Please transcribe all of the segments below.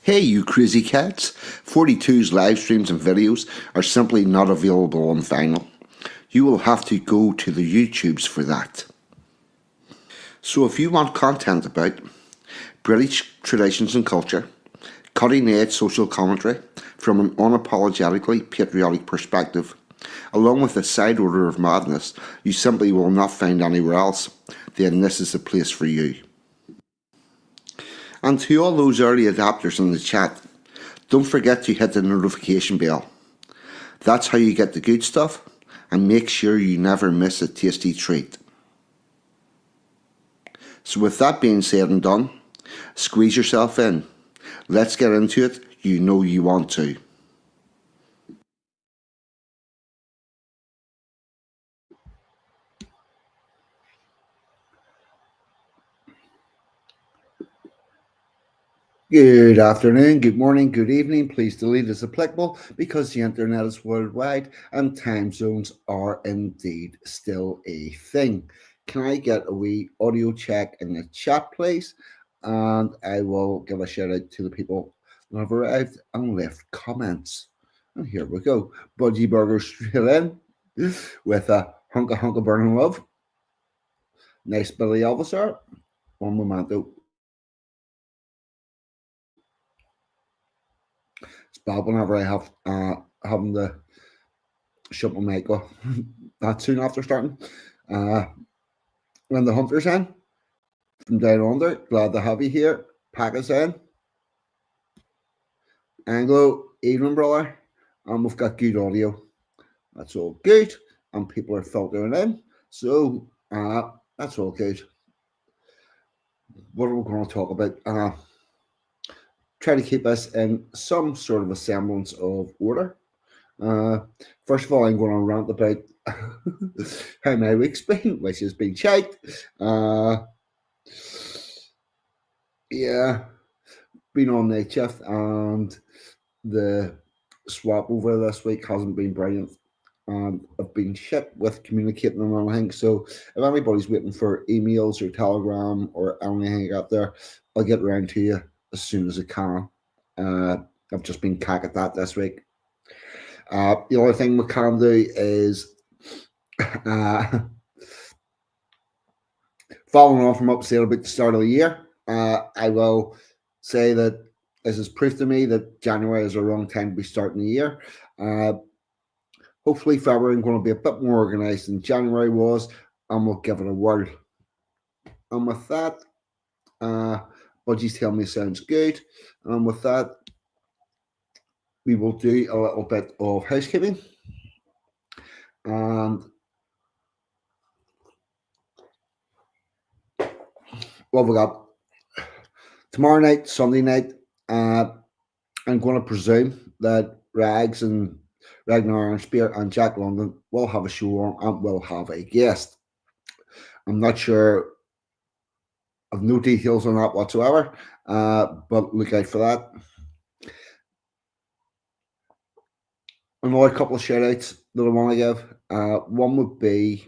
Hey, you crazy cats! 42's live streams and videos are simply not available on vinyl. You will have to go to the YouTubes for that. So if you want content about British traditions and culture, cutting edge social commentary from an unapologetically patriotic perspective, along with a side order of madness you simply will not find anywhere else, then this is the place for you. And to all those early adopters in the chat, don't forget to hit the notification bell. That's how you get the good stuff, and make sure you never miss a tasty treat. So with that being said and done, squeeze yourself in. Let's get into it. You know you want to. Good afternoon, good morning, good evening. Please delete as applicable because the internet is worldwide and time zones are indeed still a thing. Can I get a wee audio check in the chat, please? And I will give a shout out to the people who have arrived and left comments. And here we go. Budgie Burger straight in with a hunka burning love. Nice Billy Elvis art. One momento. It's bad whenever I have having to shut my mic off that soon after starting. When the Hunter's in from down under, glad to have you here. Pack us in. Anglo, evening, brother. And we've got good audio. That's all good. And people are filtering in. So that's all good. What are we going to talk about? Try to keep us in some sort of a semblance of order. First of all, I'm going to rant about how my week's been, which has been shite. Yeah, been on night shift, and the swap over this week hasn't been brilliant. And I've been shit with communicating and everything. So if anybody's waiting for emails or Telegram or anything out there, I'll get around to you as soon as I can. I've just been cack at that this week. The only thing we can do is following on from what we said about the start of the year, I will say that this is proof to me that January is a wrong time to be starting the year. Hopefully February I'm going to be a bit more organised than January was, and we'll give it a whirl. And with that, Budgie's telling me sounds good. And with that, we will do a little bit of housekeeping. And what we got? Tomorrow night, Sunday night, I'm going to presume that Rags and Ragnar and Spear and Jack London will have a show on and will have a guest. I'm not sure. I've no details on that whatsoever, but look out for that. Another couple of shout outs that I want to give. One would be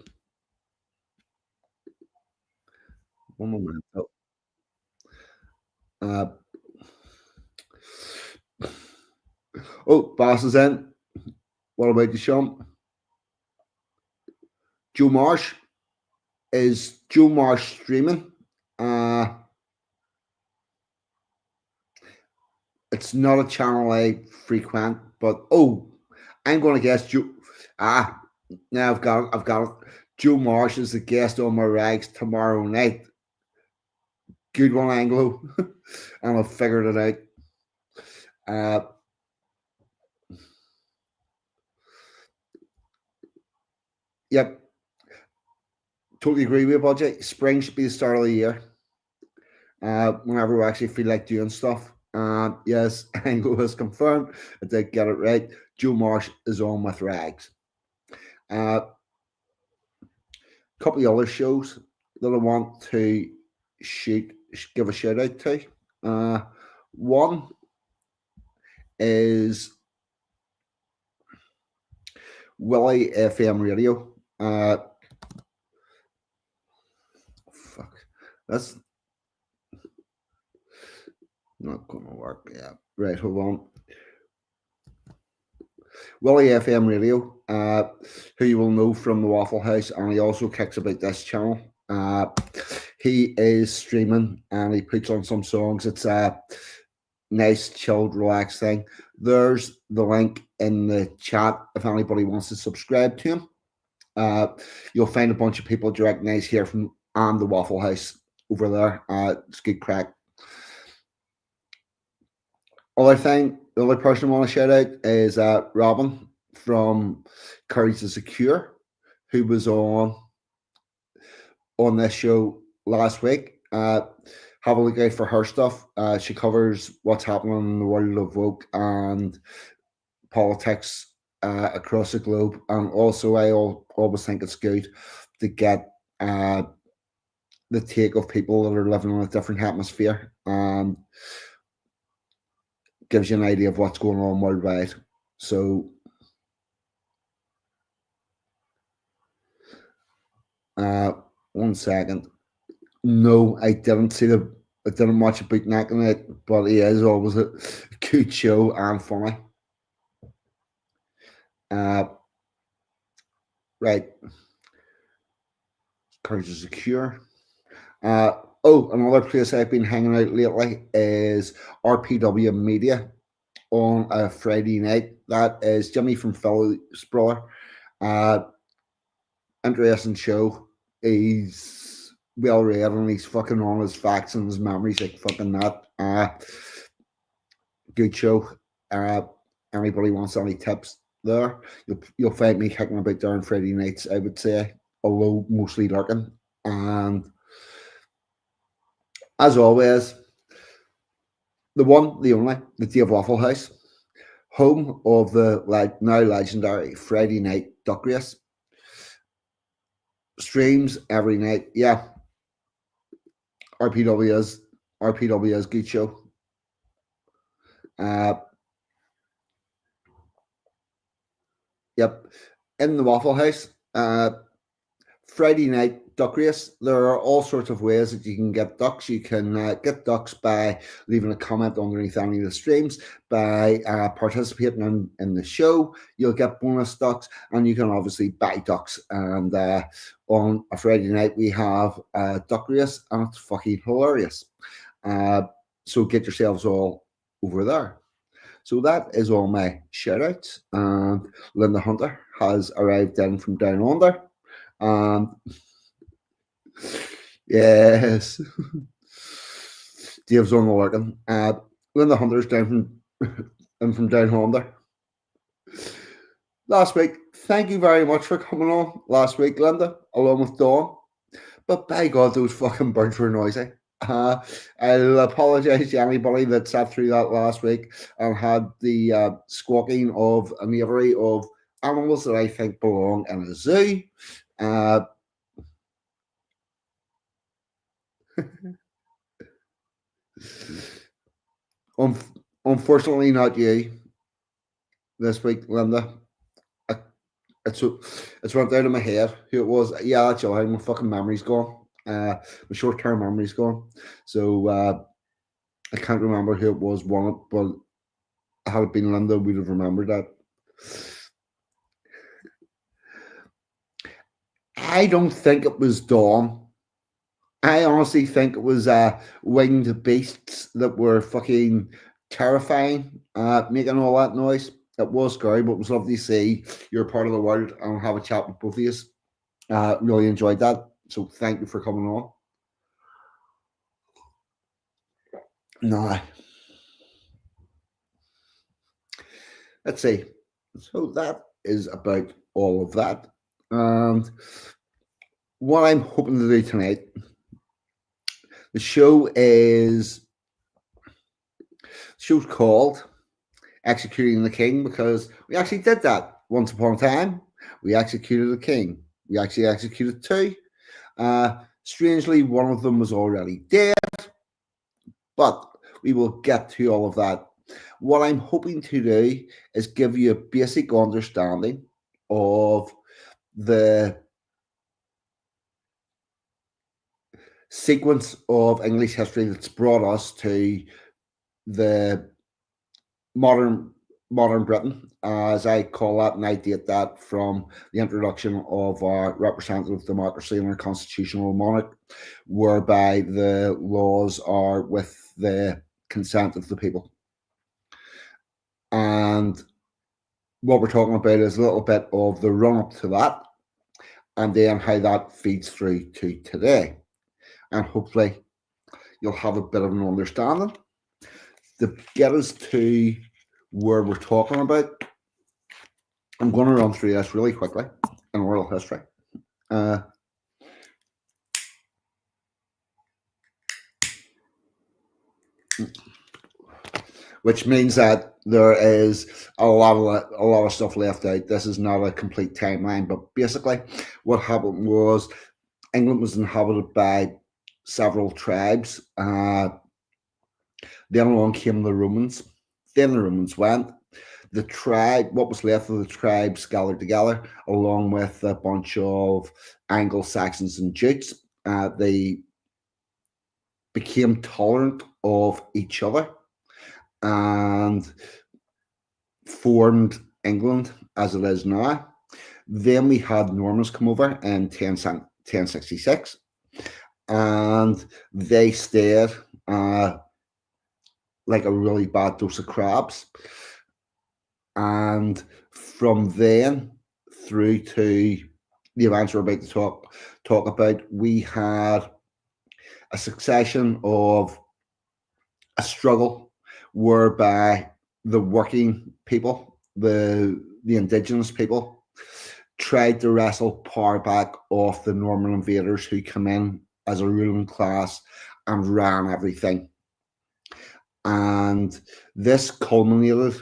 one moment. Bass is in. What about you, Sean? Joe Marsh. Is Joe Marsh streaming? It's not a channel I frequent, but I'm going to guess Joe. Now I've got it. Joe Marsh is the guest on my rags tomorrow night. Good one, Anglo. And I've figured it out. Yep. Totally agree with you, Budget. Spring should be the start of the year. Whenever we actually feel like doing stuff. Yes, Anglo has confirmed. I did get it right. Joe Marsh is on with rags. Couple of other shows that I want to give a shout out to. One is Willie FM Radio. Not going to work. Yeah. Right. Hold on. Willie FM Radio, who you will know from the Waffle House, and he also kicks about this channel. He is streaming and he puts on some songs. It's a nice, chilled, relaxed thing. There's the link in the chat if anybody wants to subscribe to him. You'll find a bunch of people you recognize here from and the Waffle House over there. It's good crack. The other person I want to shout out is Robin from Courage to Secure, who was on this show last week. Have a look out for her stuff. She covers what's happening in the world of woke and politics across the globe. And also, I always think it's good to get the take of people that are living in a different atmosphere and gives you an idea of what's going on worldwide. So, 1 second. No, I didn't watch a bootneck in it, but he is always a good show and funny. Right. Courage is secure. Another place I've been hanging out lately is RPW Media on a Friday night. That is Jimmy from Philly's brother. Interesting show. He's well read and he's fucking on his facts and his memories like fucking that. Good show. Anybody wants any tips there? You'll find me kicking about there on Friday nights, I would say, although mostly lurking. And as always, the one, the only, the Dave Waffle House, home of the now legendary Friday night duck race. Streams every night. Yeah. RPW is good show. Yep. In the Waffle House, Friday night duck race. There are all sorts of ways that you can get ducks. You can get ducks by leaving a comment underneath any of the streams, by participating in the show. You'll get bonus ducks, and you can obviously buy ducks. And on a Friday night, we have a duck race, and it's fucking hilarious. So get yourselves all over there. So that is all my shout outs. And Linda Hunter has arrived in from down under. Yes. Dave's on the working. Linda Hunter's down from down under. Last week, thank you very much for coming on last week, Linda, along with Dawn. But by God, those fucking birds were noisy. I'll apologise to anybody that sat through that last week and had the squawking of an aviary of animals that I think belong in a zoo. Unfortunately, not you this week, Linda. It's went out of my head who it was. Yeah, that's all right. My fucking memory's gone. My short-term memory's gone. So I can't remember who it was won it, but had it been Linda, we'd have remembered that. I don't think it was Dawn. I honestly think it was winged beasts that were fucking terrifying, making all that noise. It was scary, but it was lovely to see you're part of the world and have a chat with both of you. Really enjoyed that. So thank you for coming on. No. Let's see. So that is about all of that. And what I'm hoping to do tonight, the show's called Executing the King, because we actually did that once upon a time. We executed a king. We actually executed two. Strangely, one of them was already dead, but we will get to all of that. What I'm hoping to do is give you a basic understanding of the sequence of English history that's brought us to the modern modern Britain, as I call that, and I date that from the introduction of our representative democracy and our constitutional monarch, whereby the laws are with the consent of the people. And what we're talking about is a little bit of the run up to that, and then how that feeds through to today. And hopefully, you'll have a bit of an understanding to get us to where we're talking about. I'm going to run through this really quickly in oral history. Uh, which means that there is a lot of stuff left out. This is not a complete timeline, but basically, what happened was England was inhabited by several tribes. Then along came the Romans. Then the Romans went. The tribe, what was left of the tribes, gathered together along with a bunch of Anglo-Saxons and Jutes. They became tolerant of each other and formed England as it is now. Then we had Normans come over in 1066, and they stayed like a really bad dose of crabs. And from then through to the events we're about to talk about, we had a succession of a struggle whereby the working people, the indigenous people, tried to wrestle power back off the Norman invaders who come in as a ruling class and ran everything. And this culminated.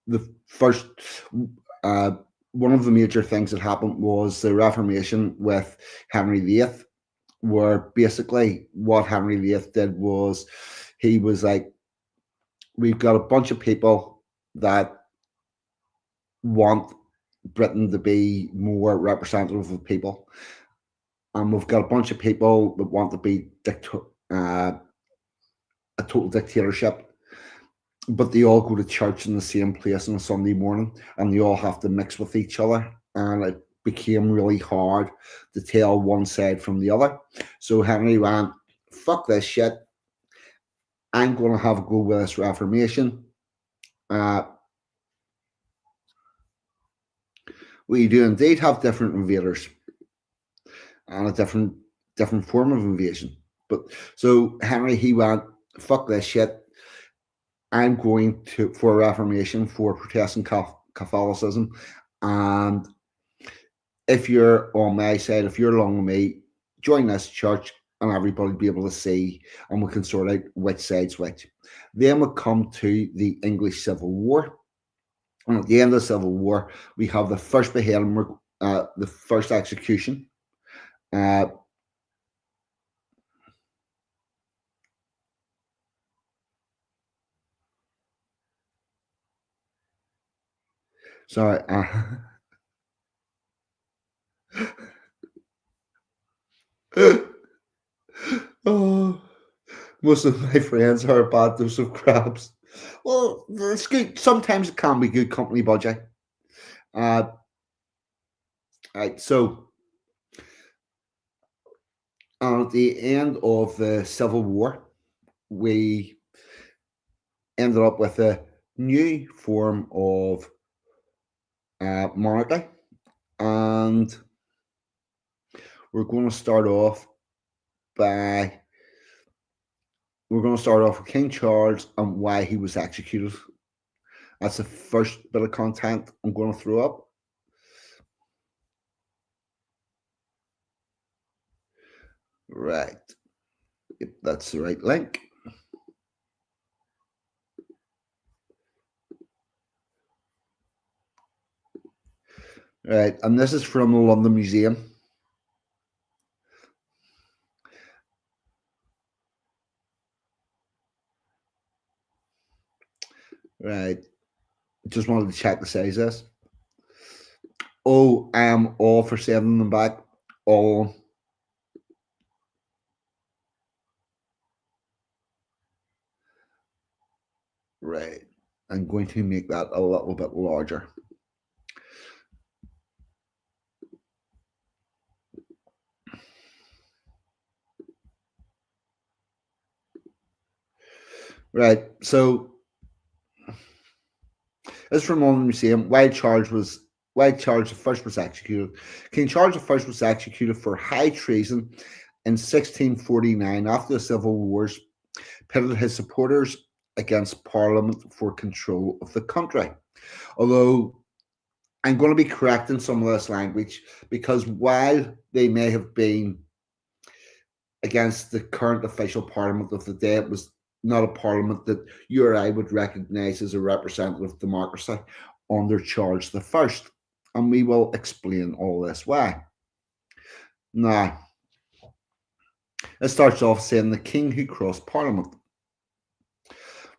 The first, one of the major things that happened was the Reformation with Henry VIII, where basically what Henry VIII did was he was like, we've got a bunch of people that want Britain to be more representative of people, and we've got a bunch of people that want to be a total dictatorship, but they all go to church in the same place on a Sunday morning, and they all have to mix with each other, and it became really hard to tell one side from the other. So Henry went, fuck this shit, I'm going to have a go with this Reformation. We do indeed have different invaders and a different form of invasion. But so Henry, he went, fuck this shit, I'm going for a Reformation, for Protestant Catholicism, and if you're on my side, if you're along with me, join this church, and everybody will be able to see, and we can sort out which side's which. Then we come to the English Civil War, and at the end of the Civil War, we have the first beheading, the first execution. Sorry. Oh, most of my friends are a bad dose of crabs. Well, it's good. Sometimes it can be good company, budget. Right, so at the end of the Civil War, we ended up with a new form of monarchy, and we're going to start off with King Charles and why he was executed. That's the first bit of content I'm going to throw up. Right. If that's the right link. Right. And this is from the London Museum. Right. Just wanted to check the size of this. Oh, I am all for sending them back. All. Right. I'm going to make that a little bit larger. Right. So this from London Museum. Why Charles I was executed. King Charles I was executed for high treason in 1649 after the civil wars pitted his supporters against Parliament for control of the country. Although I'm going to be correcting some of this language because while they may have been against the current official parliament of the day, it was not a parliament that you or I would recognise as a representative democracy under Charles the First, and we will explain all this why. Now, it starts off saying the king who crossed parliament.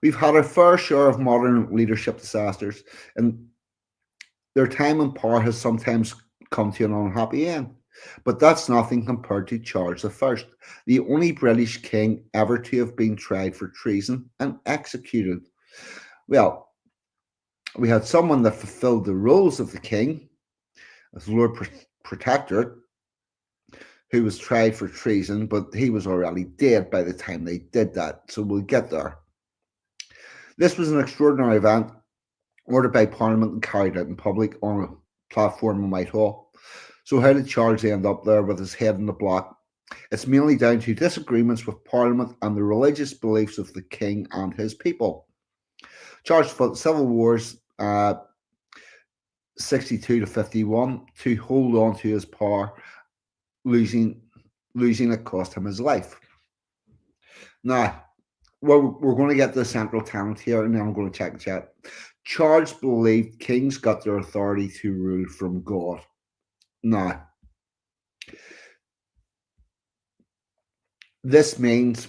We've had our fair share of modern leadership disasters, and their time in power has sometimes come to an unhappy end. But that's nothing compared to Charles I, the only British king ever to have been tried for treason and executed. Well, we had someone that fulfilled the roles of the king as Lord Protector, who was tried for treason, but he was already dead by the time they did that. So we'll get there. This was an extraordinary event ordered by Parliament and carried out in public on a platform in Whitehall. So how did Charles end up there with his head in the block? It's mainly down to disagreements with Parliament and the religious beliefs of the king and his people. Charles fought civil wars 62 to 51 to hold on to his power, losing it cost him his life. Now, we're going to get the central talent here, and then I'm going to check the chat. Charles believed kings got their authority to rule from God. Now, this means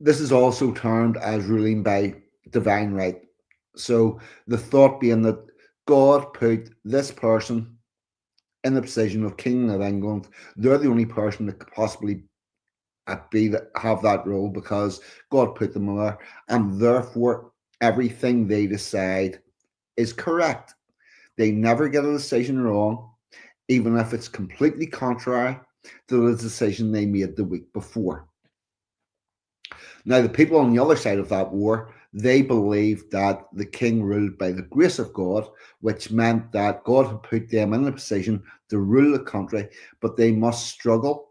this is also termed as ruling by divine right. So the thought being that God put this person in the position of King of England. They're the only person that could possibly have that role because God put them there, and therefore everything they decide is correct. They never get a decision wrong, even if it's completely contrary to the decision they made the week before. Now, the people on the other side of that war, they believed that the king ruled by the grace of God, which meant that God had put them in a position to rule the country, but they must struggle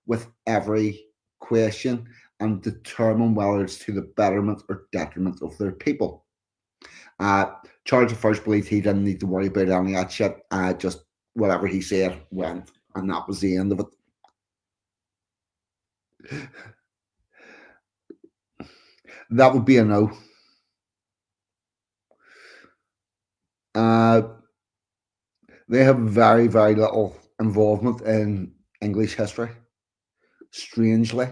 with every question and determine whether it's to the betterment or detriment of their people. Charles I believed he didn't need to worry about any of that shit. Just whatever he said went, and that was the end of it. That would be a no. They have very, very little involvement in English history, strangely.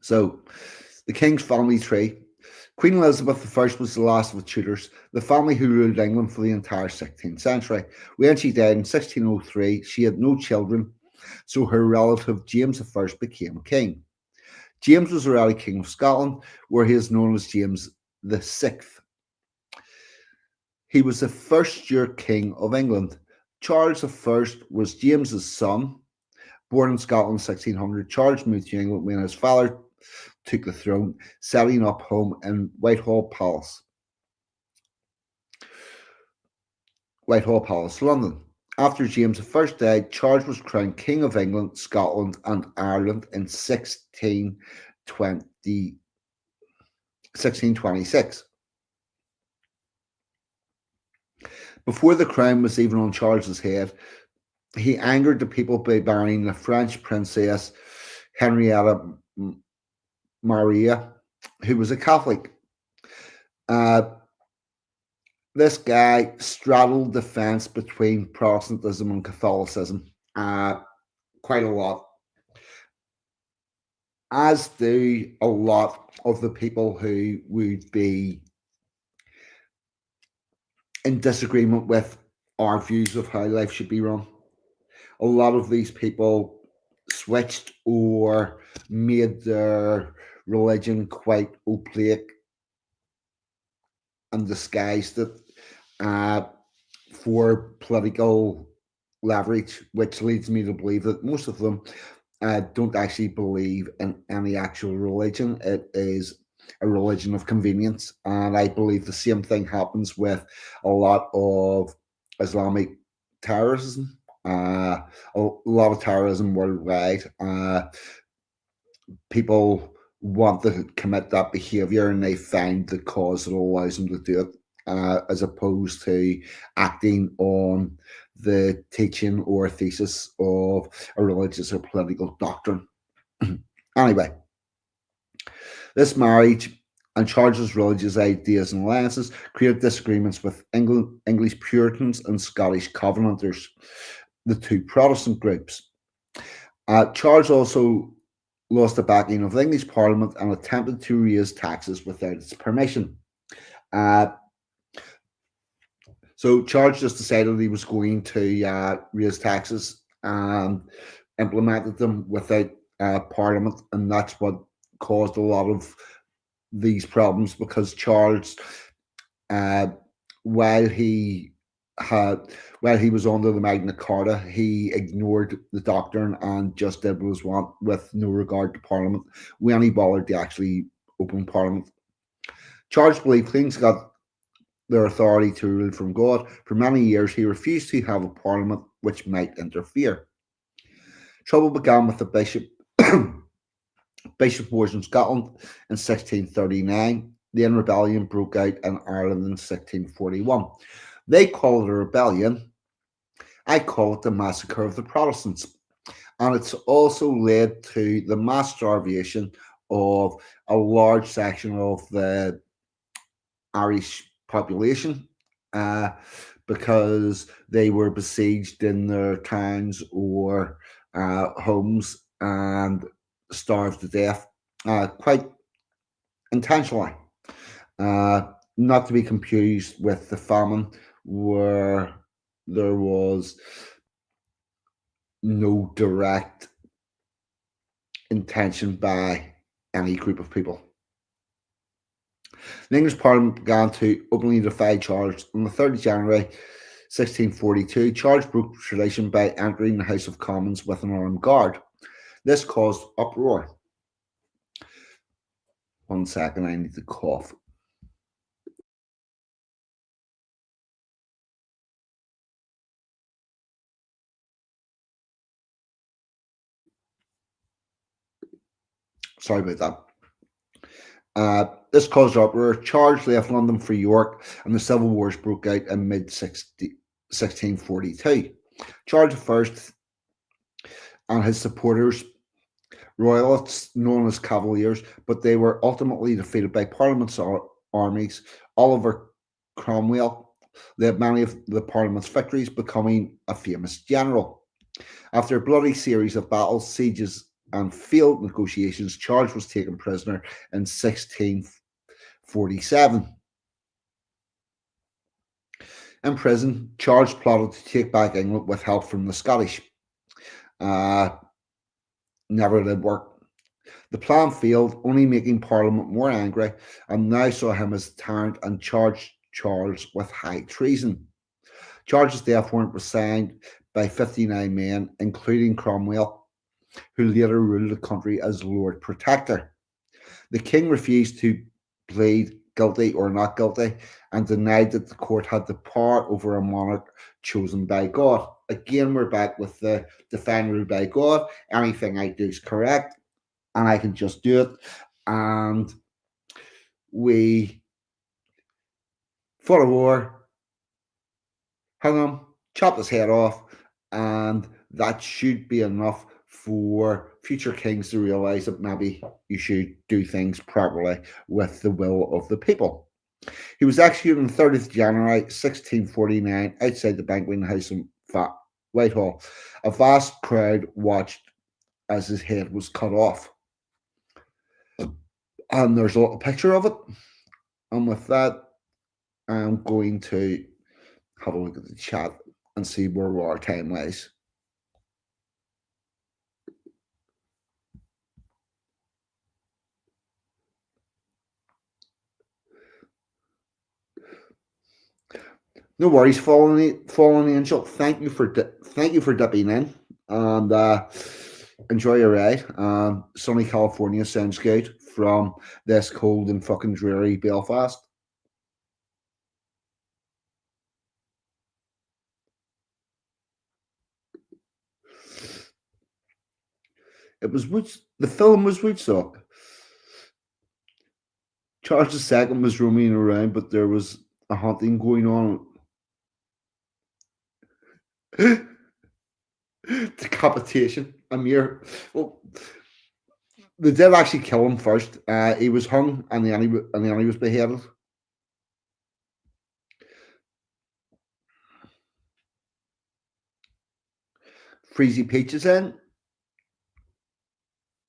So, the king's family tree. Queen Elizabeth I was the last of the Tudors, the family who ruled England for the entire 16th century. When she died in 1603, she had no children, so her relative James I became king. James was already King of Scotland, where he is known as James VI. He was the first year King of England. Charles I was James's son. Born in Scotland in 1600, Charles moved to England when his father took the throne, setting up home in Whitehall Palace, London. After James I died, Charles was crowned King of England, Scotland, and Ireland in 1626. Before the crown was even on Charles's head, he angered the people by marrying the French princess Henrietta Maria, who was a Catholic. This guy straddled the fence between Protestantism and Catholicism quite a lot, as do a lot of the people who would be in disagreement with our views of how life should be run. A lot of these people switched or made their religion quite opaque and disguised it uh, for political leverage, which leads me to believe that most of them don't actually believe in any actual religion. It is a religion of convenience. And I believe the same thing happens with a lot of Islamic terrorism. A lot of terrorism worldwide. People want to commit that behavior and they find the cause that allows them to do it, as opposed to acting on the teaching or thesis of a religious or political doctrine. Anyway, this marriage and Charles's religious ideas and alliances created disagreements with English Puritans and Scottish Covenanters, the two Protestant groups. Charles also lost the backing of the English Parliament and attempted to raise taxes without its permission. Uh, so Charles just decided he was going to raise taxes and implemented them without Parliament, and that's what caused a lot of these problems because Charles, uh, while he had while he was under the Magna Carta, he ignored the doctrine and just did what was want with no regard to Parliament when he bothered to actually open Parliament. Charles believed things got their authority to rule from God. For many years, he refused to have a Parliament which might interfere. Trouble began with the bishop. Bishop Wars in Scotland in 1639. Then rebellion broke out in Ireland in 1641. They call it a rebellion. I call it the massacre of the Protestants. And it's also led to the mass starvation of a large section of the Irish population because they were besieged in their towns or homes and starved to death quite intentionally. Not to be confused with the famine, where there was no direct intention by any group of people. The English Parliament began to openly defy Charles. On the 3rd of January 1642, Charles broke tradition by entering the House of Commons with an armed guard. This caused uproar. 1 second, I need to cough. Sorry about that. This caused uproar. Charles left London for York, and the civil wars broke out in mid 1642. Charles I and his supporters, royalists known as Cavaliers, but they were ultimately defeated by Parliament's armies. Oliver Cromwell led many of the Parliament's victories, becoming a famous general. After a bloody series of battles, sieges, and failed negotiations, Charles was taken prisoner in 1647. In prison, Charles plotted to take back England with help from the Scottish. Never did work. The plan failed, only making Parliament more angry, and now saw him as a tyrant and charged Charles with high treason. Charles's death warrant was signed by 59 men, including Cromwell, who later ruled the country as Lord Protector. The king refused to plead guilty or not guilty and denied that the court had the power over a monarch chosen by God. Again, we're back with the divine rule by God. Anything I do is correct, and I can just do it. And we fought a war, hung him, chopped his head off, and that should be enough for future kings to realize that maybe you should do things properly with the will of the people. He was executed on the 30th of January 1649 outside the banqueting house in Whitehall. A vast crowd watched as his head was cut off. And there's a little picture of it. And with that, I'm going to have a look at the chat and see where we are time wise. No worries, fallen angel. Thank you for dipping in, and enjoy your ride. Sunny California sounds good from this cold and fucking dreary Belfast. It was the film was Woodstock. Charles II was roaming around, but there was a hunting going on. Decapitation. A mere. Well, they did actually kill him first. He was hung, and then he was beheaded. Freezy Peach is in.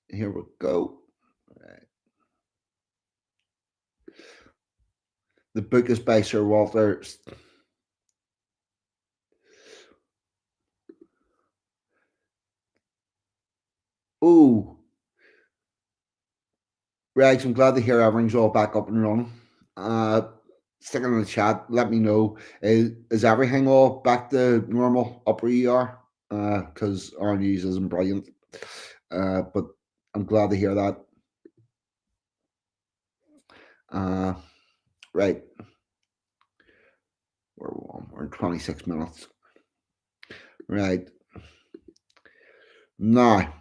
Here we go. Right. The book is by Sir Walter. Oh, Rags, I'm glad to hear everything's all back up and running. Stick it in the chat. Let me know. Is everything all back to normal up where you are? Because our news isn't brilliant. But I'm glad to hear that. Right. We're in 26 minutes. Right. Now,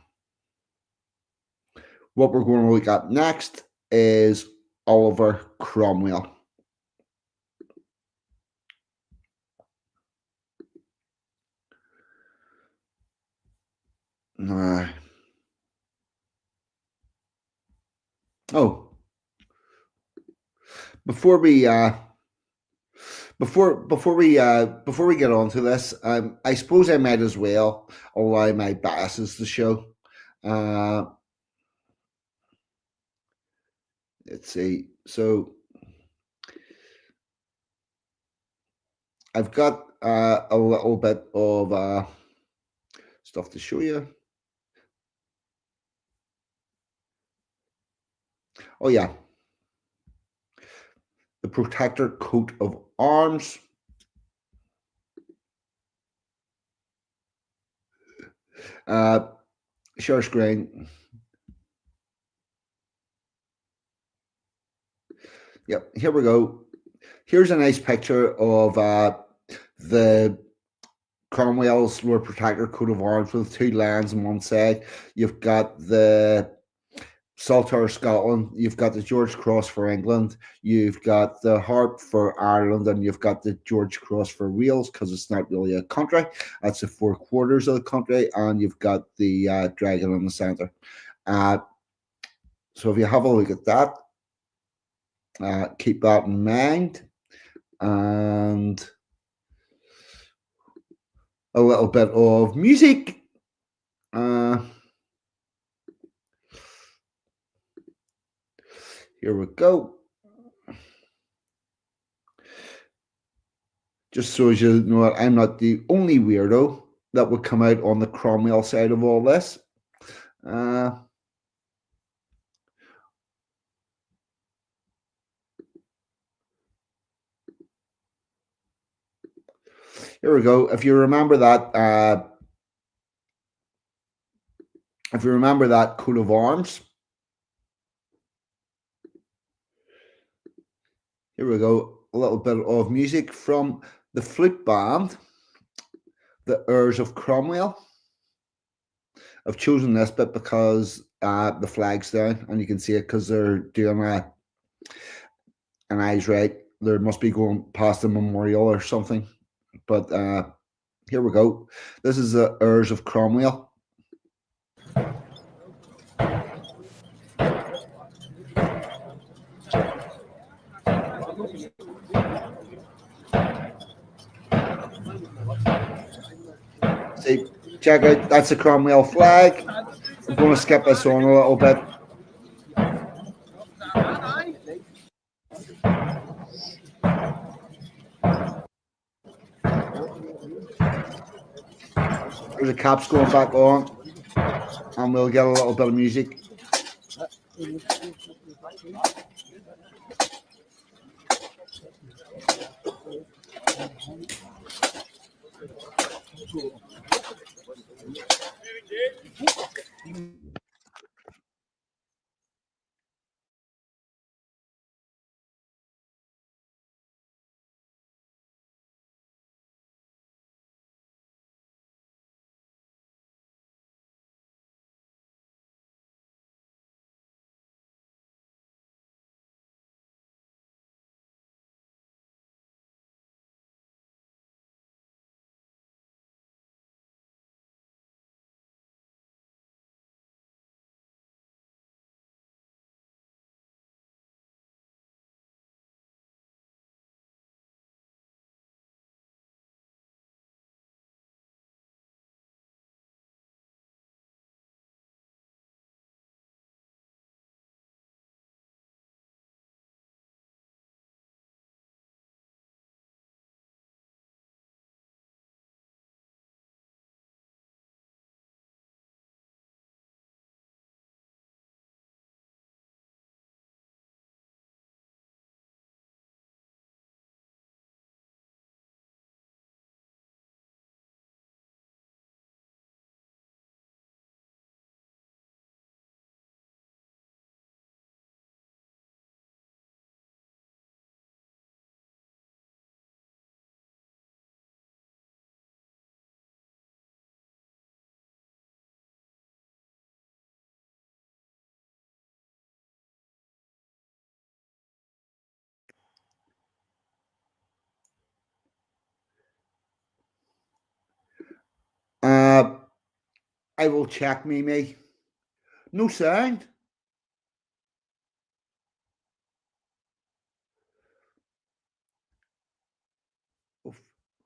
what we're going to look at next is Oliver Cromwell. Oh, before we get on to this, I suppose I might as well allow my biases to show. Let's see. So I've got a little bit of stuff to show you. Oh yeah, the protector coat of arms. Share screen. Yep, here we go. Here's a nice picture of the Cromwell's Lord Protector coat of arms with two lions on one side. You've got the Saltire Scotland, you've got the George Cross for England, you've got the Harp for Ireland, and you've got the George Cross for Wales, because it's not really a country. That's the 4 quarters of the country, and you've got the dragon in the centre. So if you have a look at that, keep that in mind. And a little bit of music. Here we go. Just so as you know, I'm not the only weirdo that would come out on the Cromwell side of all this. Here we go. If you remember that, coat of arms. Here we go. A little bit of music from the flute band, the Heirs of Cromwell. I've chosen this bit because the flag's down, and you can see it because they're doing an eyes right. They must be going past a memorial or something. But here we go. This is the Heirs of Cromwell. See, check out, that's the Cromwell flag. I'm going to skip this on a little bit. There's the caps going back on, and we'll get a little bit of music. Uh, I will check, Mimi. No sound.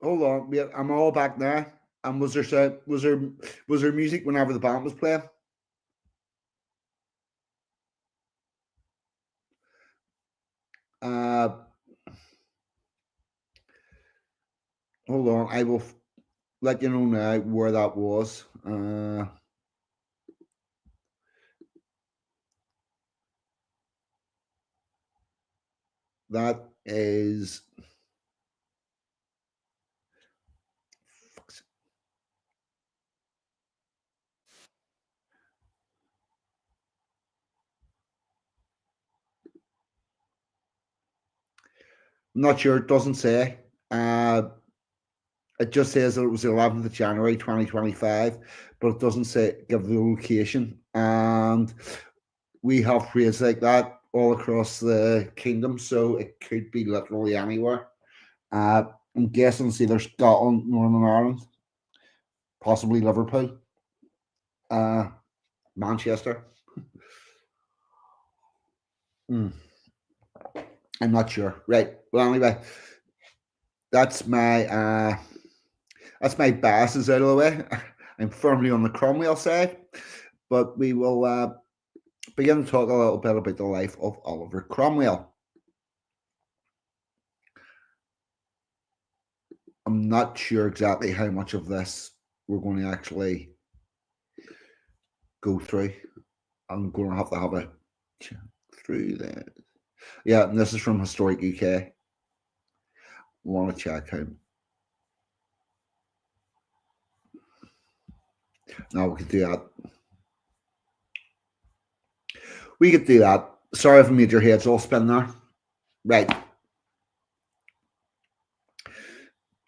Hold on, wait, I'm all back now. And was there sound? Was there music whenever the band was playing? Uh, Hold on, I will let you know now where that was. That is. I'm not sure. It doesn't say. It just says that it was the 11th of January 2025, but it doesn't say give the location. And we have phrases like that all across the kingdom, so it could be literally anywhere. Uh, I'm guessing it's either Scotland, Northern Ireland, possibly Liverpool, uh, Manchester. Mm, I'm not sure. Right. Well, anyway, that's my uh, that's my biases out of the way. I'm firmly on the Cromwell side, but we will begin to talk a little bit about the life of Oliver Cromwell. I'm not sure exactly how much of this we're going to actually go through. I'm going to have a check through that. Yeah, and this is from Historic UK. Want to check out. No, we could do that. We could do that. Sorry if I made your heads all spin there. Right.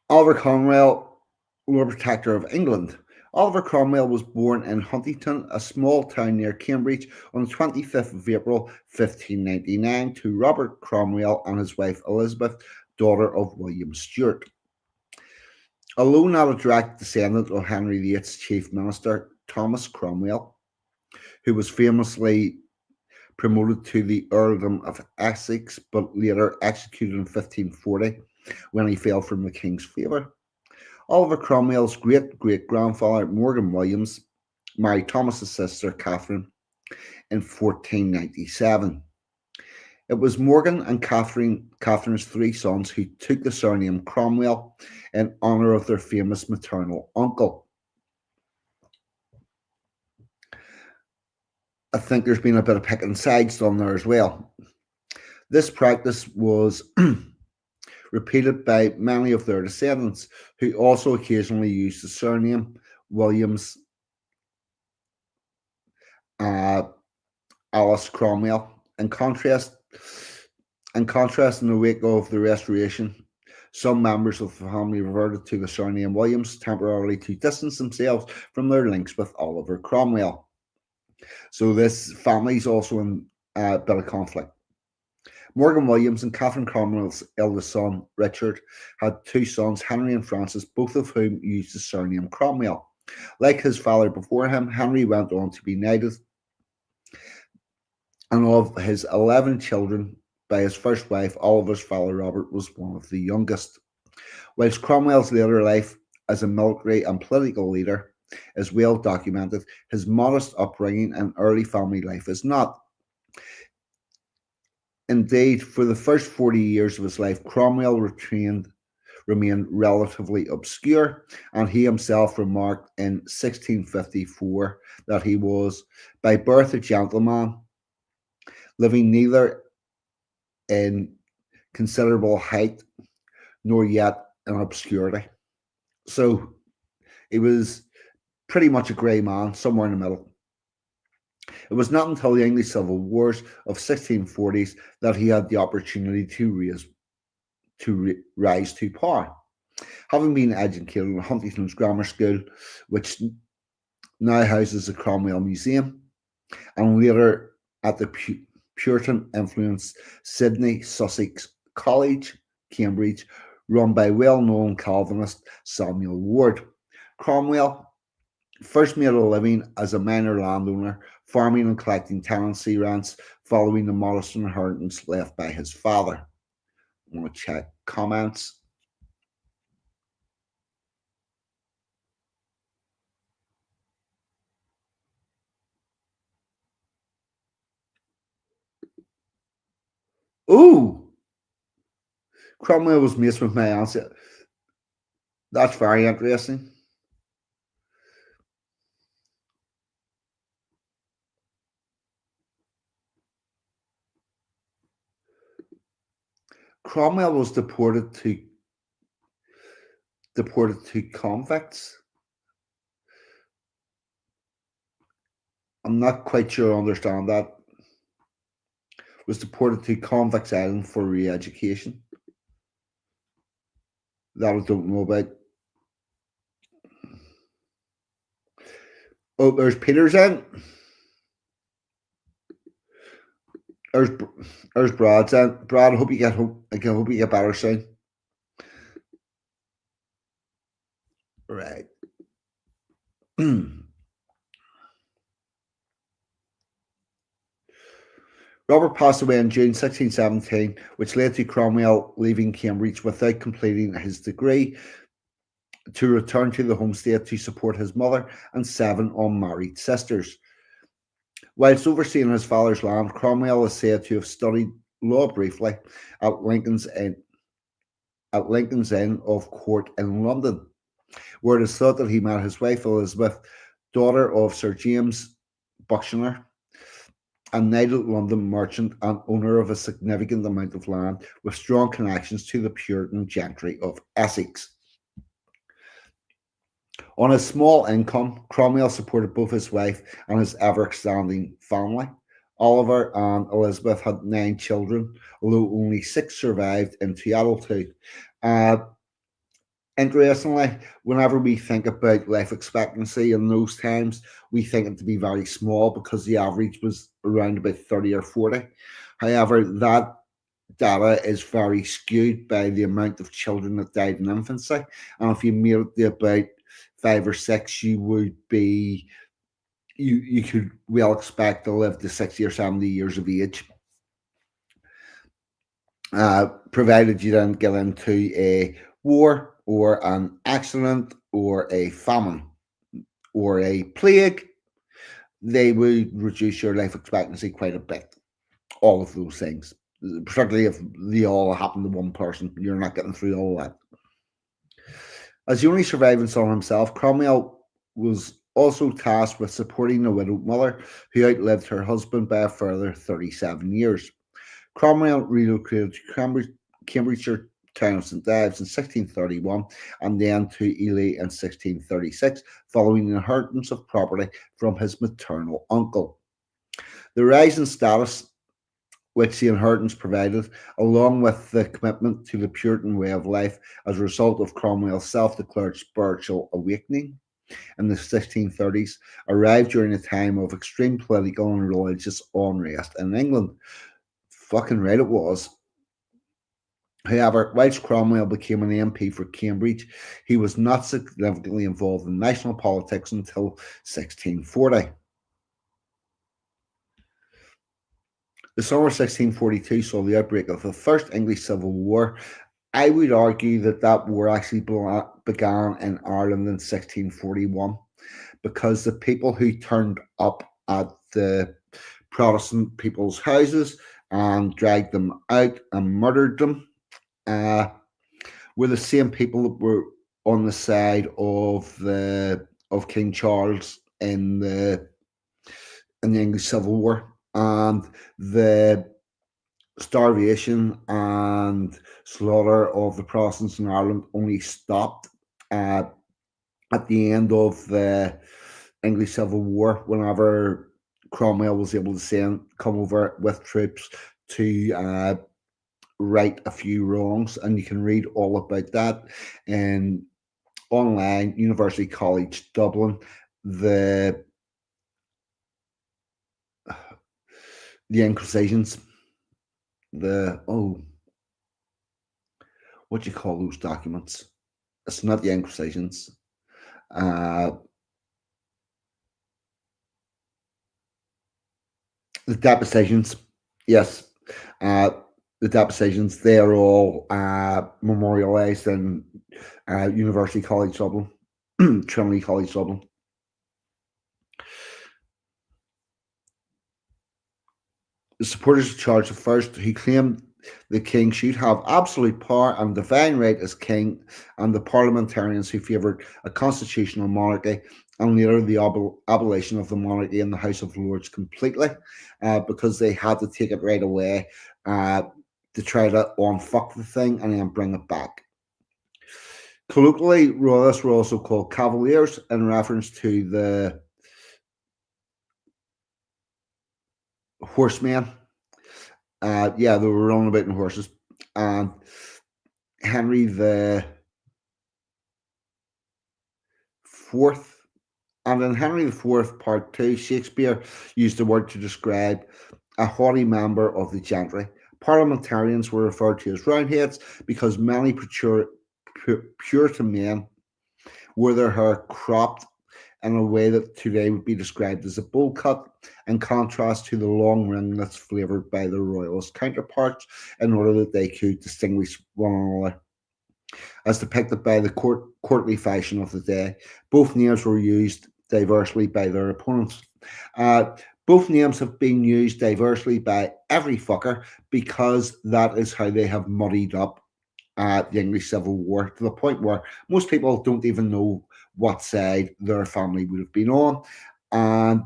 Oliver Cromwell, Lord Protector of England. Oliver Cromwell was born in Huntington, a small town near Cambridge, on the 25th of April 1599 to Robert Cromwell and his wife Elizabeth, daughter of William Stuart. Although not a direct descendant of Henry VIII's chief minister, Thomas Cromwell, who was famously promoted to the earldom of Essex but later executed in 1540 when he fell from the king's favour. Oliver Cromwell's great great grandfather, Morgan Williams, married Thomas's sister, Catherine, in 1497. It was Morgan and Catherine's three sons, who took the surname Cromwell in honour of their famous maternal uncle. I think there's been a bit of picking sides done there as well. This practice was repeated by many of their descendants, who also occasionally used the surname Williams uh, Alice Cromwell. In the wake of the Restoration, some members of the family reverted to the surname Williams temporarily to distance themselves from their links with Oliver Cromwell. So this family is also in a bit of conflict. Morgan Williams and Catherine Cromwell's eldest son, Richard, had two sons, Henry and Francis, both of whom used the surname Cromwell. Like his father before him, Henry went on to be knighted, and of his 11 children by his first wife, Oliver's father Robert was one of the youngest. Whilst Cromwell's later life as a military and political leader is well documented, his modest upbringing and early family life is not. Indeed, for the first 40 years of his life, Cromwell remained relatively obscure, and he himself remarked in 1654 that he was by birth a gentleman, living neither in considerable height nor yet in obscurity. So he was pretty much a grey man, somewhere in the middle. It was not until the English Civil Wars of 1640s that he had the opportunity to rise to power. Having been educated in Huntington's Grammar School, which now houses the Cromwell Museum, and later at the Puritan influenced Sydney Sussex College, Cambridge, run by well-known Calvinist Samuel Ward. Cromwell first made a living as a minor landowner, farming and collecting tenancy rents following the modest inheritance left by his father. I'm going to check comments. Ooh, Cromwell was mates with my ancestor. That's very interesting. Cromwell was deported to convicts. I'm not quite sure I understand that. Was deported to Convicts Island for re-education. That I don't know about. Oh, there's Peter's in. There's there's Brad's in. Brad, I hope you get home. I hope you get better soon. Right. Robert passed away in June 1617, which led to Cromwell leaving Cambridge without completing his degree to return to the home state to support his mother and 7 unmarried sisters. Whilst overseeing his father's land, Cromwell is said to have studied law briefly at Lincoln's Inn of Court in London, where it is thought that he met his wife Elizabeth, daughter of Sir James Buckner, a knighted London merchant and owner of a significant amount of land with strong connections to the Puritan gentry of Essex. On his small income, Cromwell supported both his wife and his ever-expanding family. Oliver and Elizabeth had 9 children, although only 6 survived into adulthood. Interestingly, whenever we think about life expectancy in those times, we think it to be very small because the average was around about 30 or 40. However, that data is very skewed by the amount of children that died in infancy. And if you made it to about 5 or 6, you could well expect to live to 60 or 70 years of age. Provided you didn't get into a war or an accident or a famine or a plague, they would reduce your life expectancy quite a bit. All of those things, particularly if they all happen to one person, you're not getting through all that. As the only surviving son himself, Cromwell was also tasked with supporting a widowed mother who outlived her husband by a further 37 years. Cromwell relocated to Cambridgeshire town of St Ives in 1631, and then to Ely in 1636, following the inheritance of property from his maternal uncle. The rise in status which the inheritance provided, along with the commitment to the Puritan way of life as a result of Cromwell's self declared spiritual awakening in the 1630s, arrived during a time of extreme political and religious unrest in England. Fucking right it was. However, whilst Cromwell became an MP for Cambridge, he was not significantly involved in national politics until 1640. The summer of 1642 saw the outbreak of the First English Civil War. I would argue that that war actually began in Ireland in 1641 because the people who turned up at the Protestant people's houses and dragged them out and murdered them were the same people that were on the side of King Charles in the English Civil War, and the starvation and slaughter of the Protestants in Ireland only stopped at the end of the English Civil War, whenever Cromwell was able to come over with troops to right a few wrongs, and you can read all about that in online University College Dublin. The Inquisitions, what do you call those documents? It's not the Inquisitions. The depositions, yes. The depositions, they're all memorialised in University College Dublin, Trinity College Dublin. The supporters of Charles I, who claimed the king should have absolute power and divine right as king, and the parliamentarians who favoured a constitutional monarchy and later the abolition of the monarchy in the House of Lords completely, because they had to take it right away to try to unfuck the thing and then bring it back. Colloquially, royalists were also called cavaliers in reference to the horsemen. They were running about in horses. And Henry the Fourth, and in Henry the Fourth, Part 2, Shakespeare used the word to describe a haughty member of the gentry. Parliamentarians were referred to as roundheads because many Puritan men wore their hair cropped in a way that today would be described as a bowl cut, in contrast to the long ringlets flavoured by their royalist counterparts, in order that they could distinguish one another. As depicted by the courtly fashion of the day, both names were used diversely by their opponents. Both names have been used diversely by every fucker because that is how they have muddied up the English Civil War, to the point where most people don't even know what side their family would have been on. And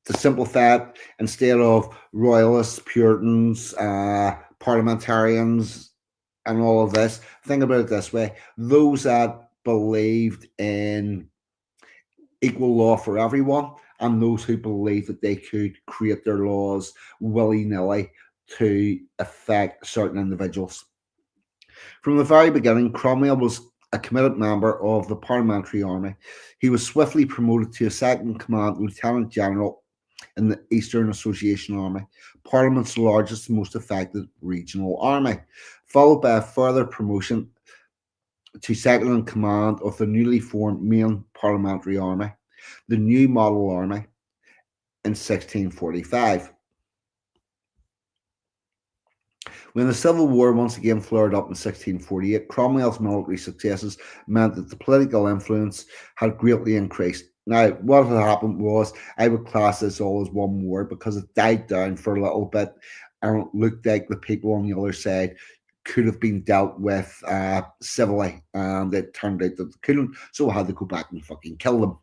to simplify it, instead of royalists, Puritans, parliamentarians, and all of this, think about it this way: those that believed in equal law for everyone, and those who believed that they could create their laws willy-nilly to affect certain individuals. From the very beginning, Cromwell was a committed member of the Parliamentary Army. He was swiftly promoted to a second command lieutenant general in the Eastern Association Army, Parliament's largest and most effective regional army, followed by a further promotion to second in command of the newly formed main Parliamentary Army, the New Model Army, in 1645. When the Civil War once again flared up in 1648, Cromwell's military successes meant that the political influence had greatly increased. Now, what had happened was, I would class this all as one war because it died down for a little bit, and it looked like the people on the other side could have been dealt with civilly, and it turned out that they couldn't, so I had to go back and fucking kill them.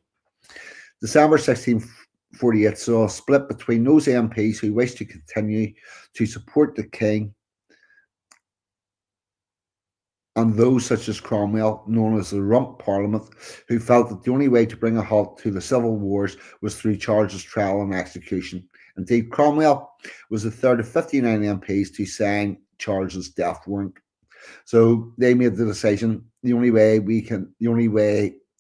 December 1648 saw a split between those MPs who wished to continue to support the king and those such as Cromwell, known as the Rump Parliament, who felt that the only way to bring a halt to the civil wars was through charges, trial, and execution. Indeed, Cromwell was the third of 59 MPs to sign Charles's death warrant. So they made the decision: the only way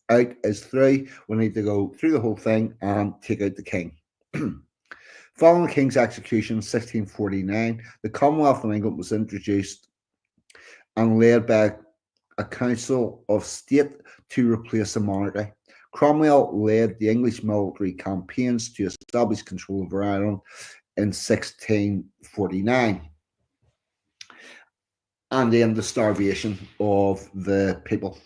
out is through. We need to go through the whole thing and take out the king. Following the king's execution in 1649, the Commonwealth of England was introduced and led by a council of state to replace the monarchy. Cromwell led the English military campaigns to establish control over Ireland in 1649 and end the starvation of the people.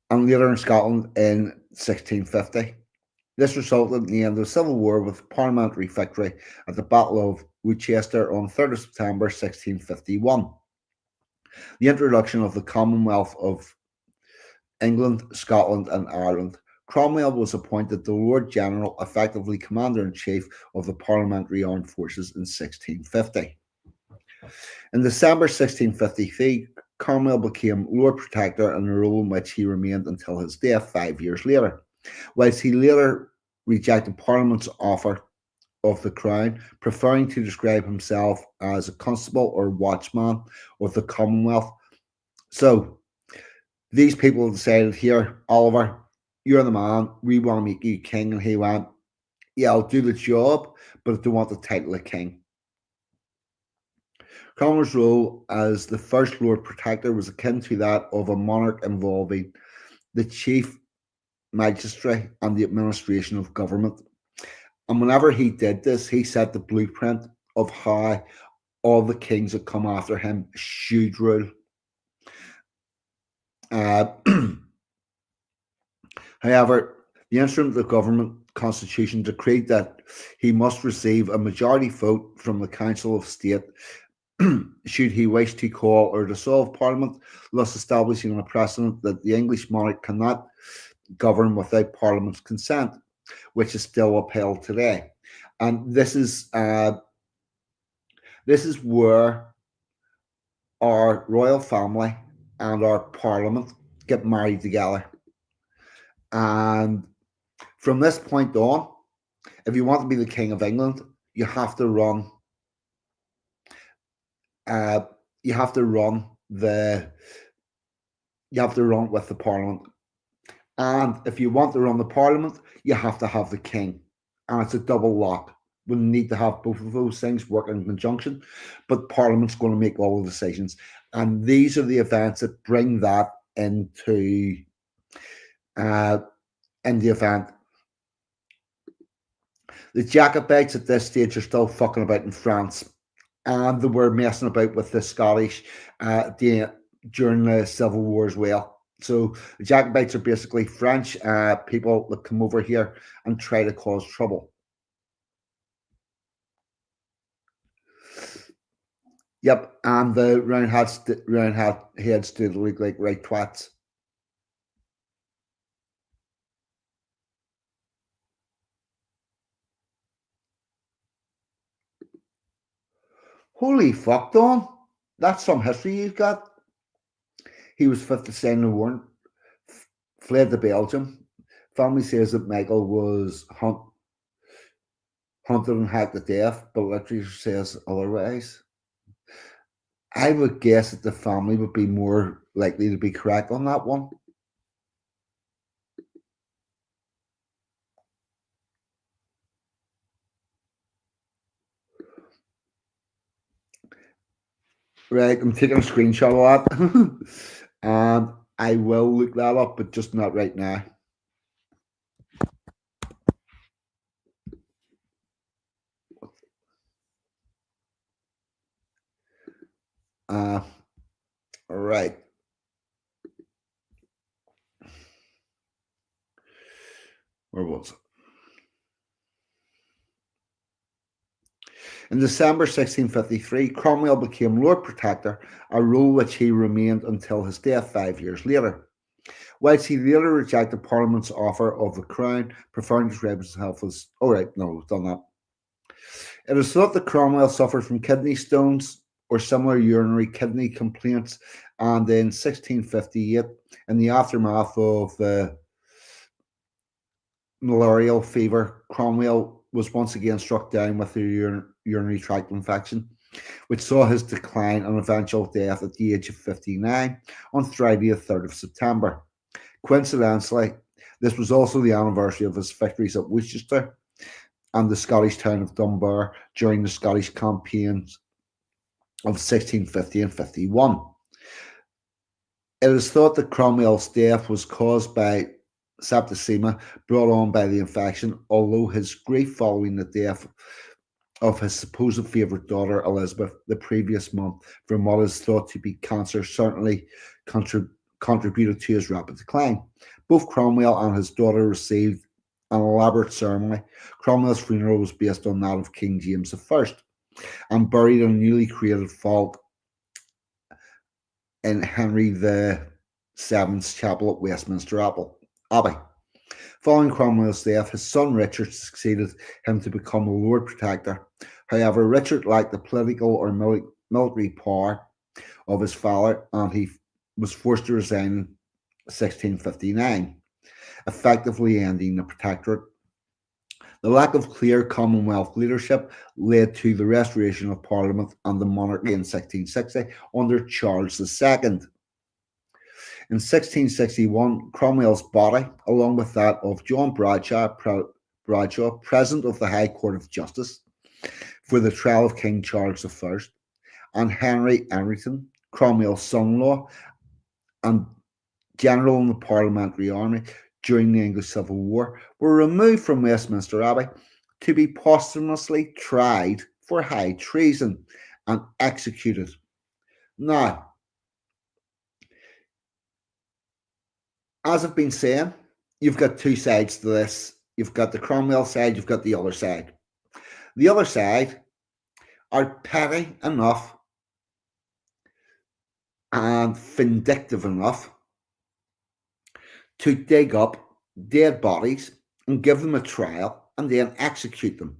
And later in Scotland in 1650. This resulted in the end of the Civil War with a parliamentary victory at the Battle of Worcester on 3rd of September 1651. The introduction of the Commonwealth of England, Scotland, and Ireland. Cromwell was appointed the Lord General, effectively Commander-in-Chief of the Parliamentary Armed Forces in 1650. In December 1653, Cromwell became Lord Protector, in a role in which he remained until his death 5 years later. Whilst he later rejected Parliament's offer of the crown, preferring to describe himself as a constable or watchman of the Commonwealth. So these people decided, here, Oliver, you're the man, we want to make you king. And he went, yeah, I'll do the job, but I don't want the title of king. Cromwell's role as the first Lord Protector was akin to that of a monarch, involving the chief magistrate and the administration of government. And whenever he did this, he set the blueprint of how all the kings that come after him should rule. However, the instrument of government constitution decreed that he must receive a majority vote from the Council of State should he wish to call or dissolve Parliament, thus establishing a precedent that the English monarch cannot govern without Parliament's consent, which is still upheld today. And this is where our royal family and our Parliament get married together. And from this point on, if you want to be the King of England, you have to run. You have to run with the Parliament. And if you want to run the Parliament, you have to have the King. And it's a double lock. We need to have both of those things work in conjunction, but Parliament's going to make all the decisions. And these are the events that bring that into in the event. The Jacobites at this stage are still fucking about in France, and they were messing about with the Scottish during the Civil War as well. So the Jacobites are basically French people that come over here and try to cause trouble. Yep, and the round heads do look like right twats. Holy fuck, Don. That's some history you've got. He was fifth to sign the warrant, fled to Belgium. Family says that Michael was hunted and hacked to death, but literature says otherwise. I would guess that the family would be more likely to be correct on that one. Right, I'm taking a screenshot of that. And I will look that up, but just not right now. Right. Where was it? In December 1653, Cromwell became Lord Protector, a role which he remained until his death 5 years later. whilst he later rejected Parliament's offer of the crown, preferring to describe himself as, all right, no, we've done that. It is thought that Cromwell suffered from kidney stones or similar urinary kidney complaints, and in 1658, in the aftermath of the malarial fever, Cromwell was once again struck down with a urinary tract infection, which saw his decline and eventual death at the age of 59 on Friday, the 3rd of September. Coincidentally, this was also the anniversary of his victories at Worcester and the Scottish town of Dunbar during the Scottish campaigns of 1650 and 51. It is thought that Cromwell's death was caused by septicemia brought on by the infection, although his grief following the death of his supposed favourite daughter Elizabeth the previous month from what is thought to be cancer certainly contributed to his rapid decline. Both Cromwell and his daughter received an elaborate ceremony. Cromwell's funeral was based on that of King James I and buried in a newly created vault in Henry VII's chapel at Westminster Abbey. Following Cromwell's death, his son Richard succeeded him to become the Lord Protector. However, Richard lacked the political or military power of his father, and he was forced to resign in 1659, effectively ending the Protectorate. The lack of clear Commonwealth leadership led to the restoration of Parliament and the monarchy in 1660 under Charles II. In 1661, Cromwell's body, along with that of John Bradshaw, President of the High Court of Justice for the trial of King Charles I, and Henry Errington, Cromwell's son-in-law and general in the Parliamentary Army during the English Civil War, were removed from Westminster Abbey to be posthumously tried for high treason and executed. Now, as I've been saying, you've got two sides to this. You've got the Cromwell side, you've got the other side. The other side are petty enough and vindictive enough to dig up dead bodies and give them a trial and then execute them.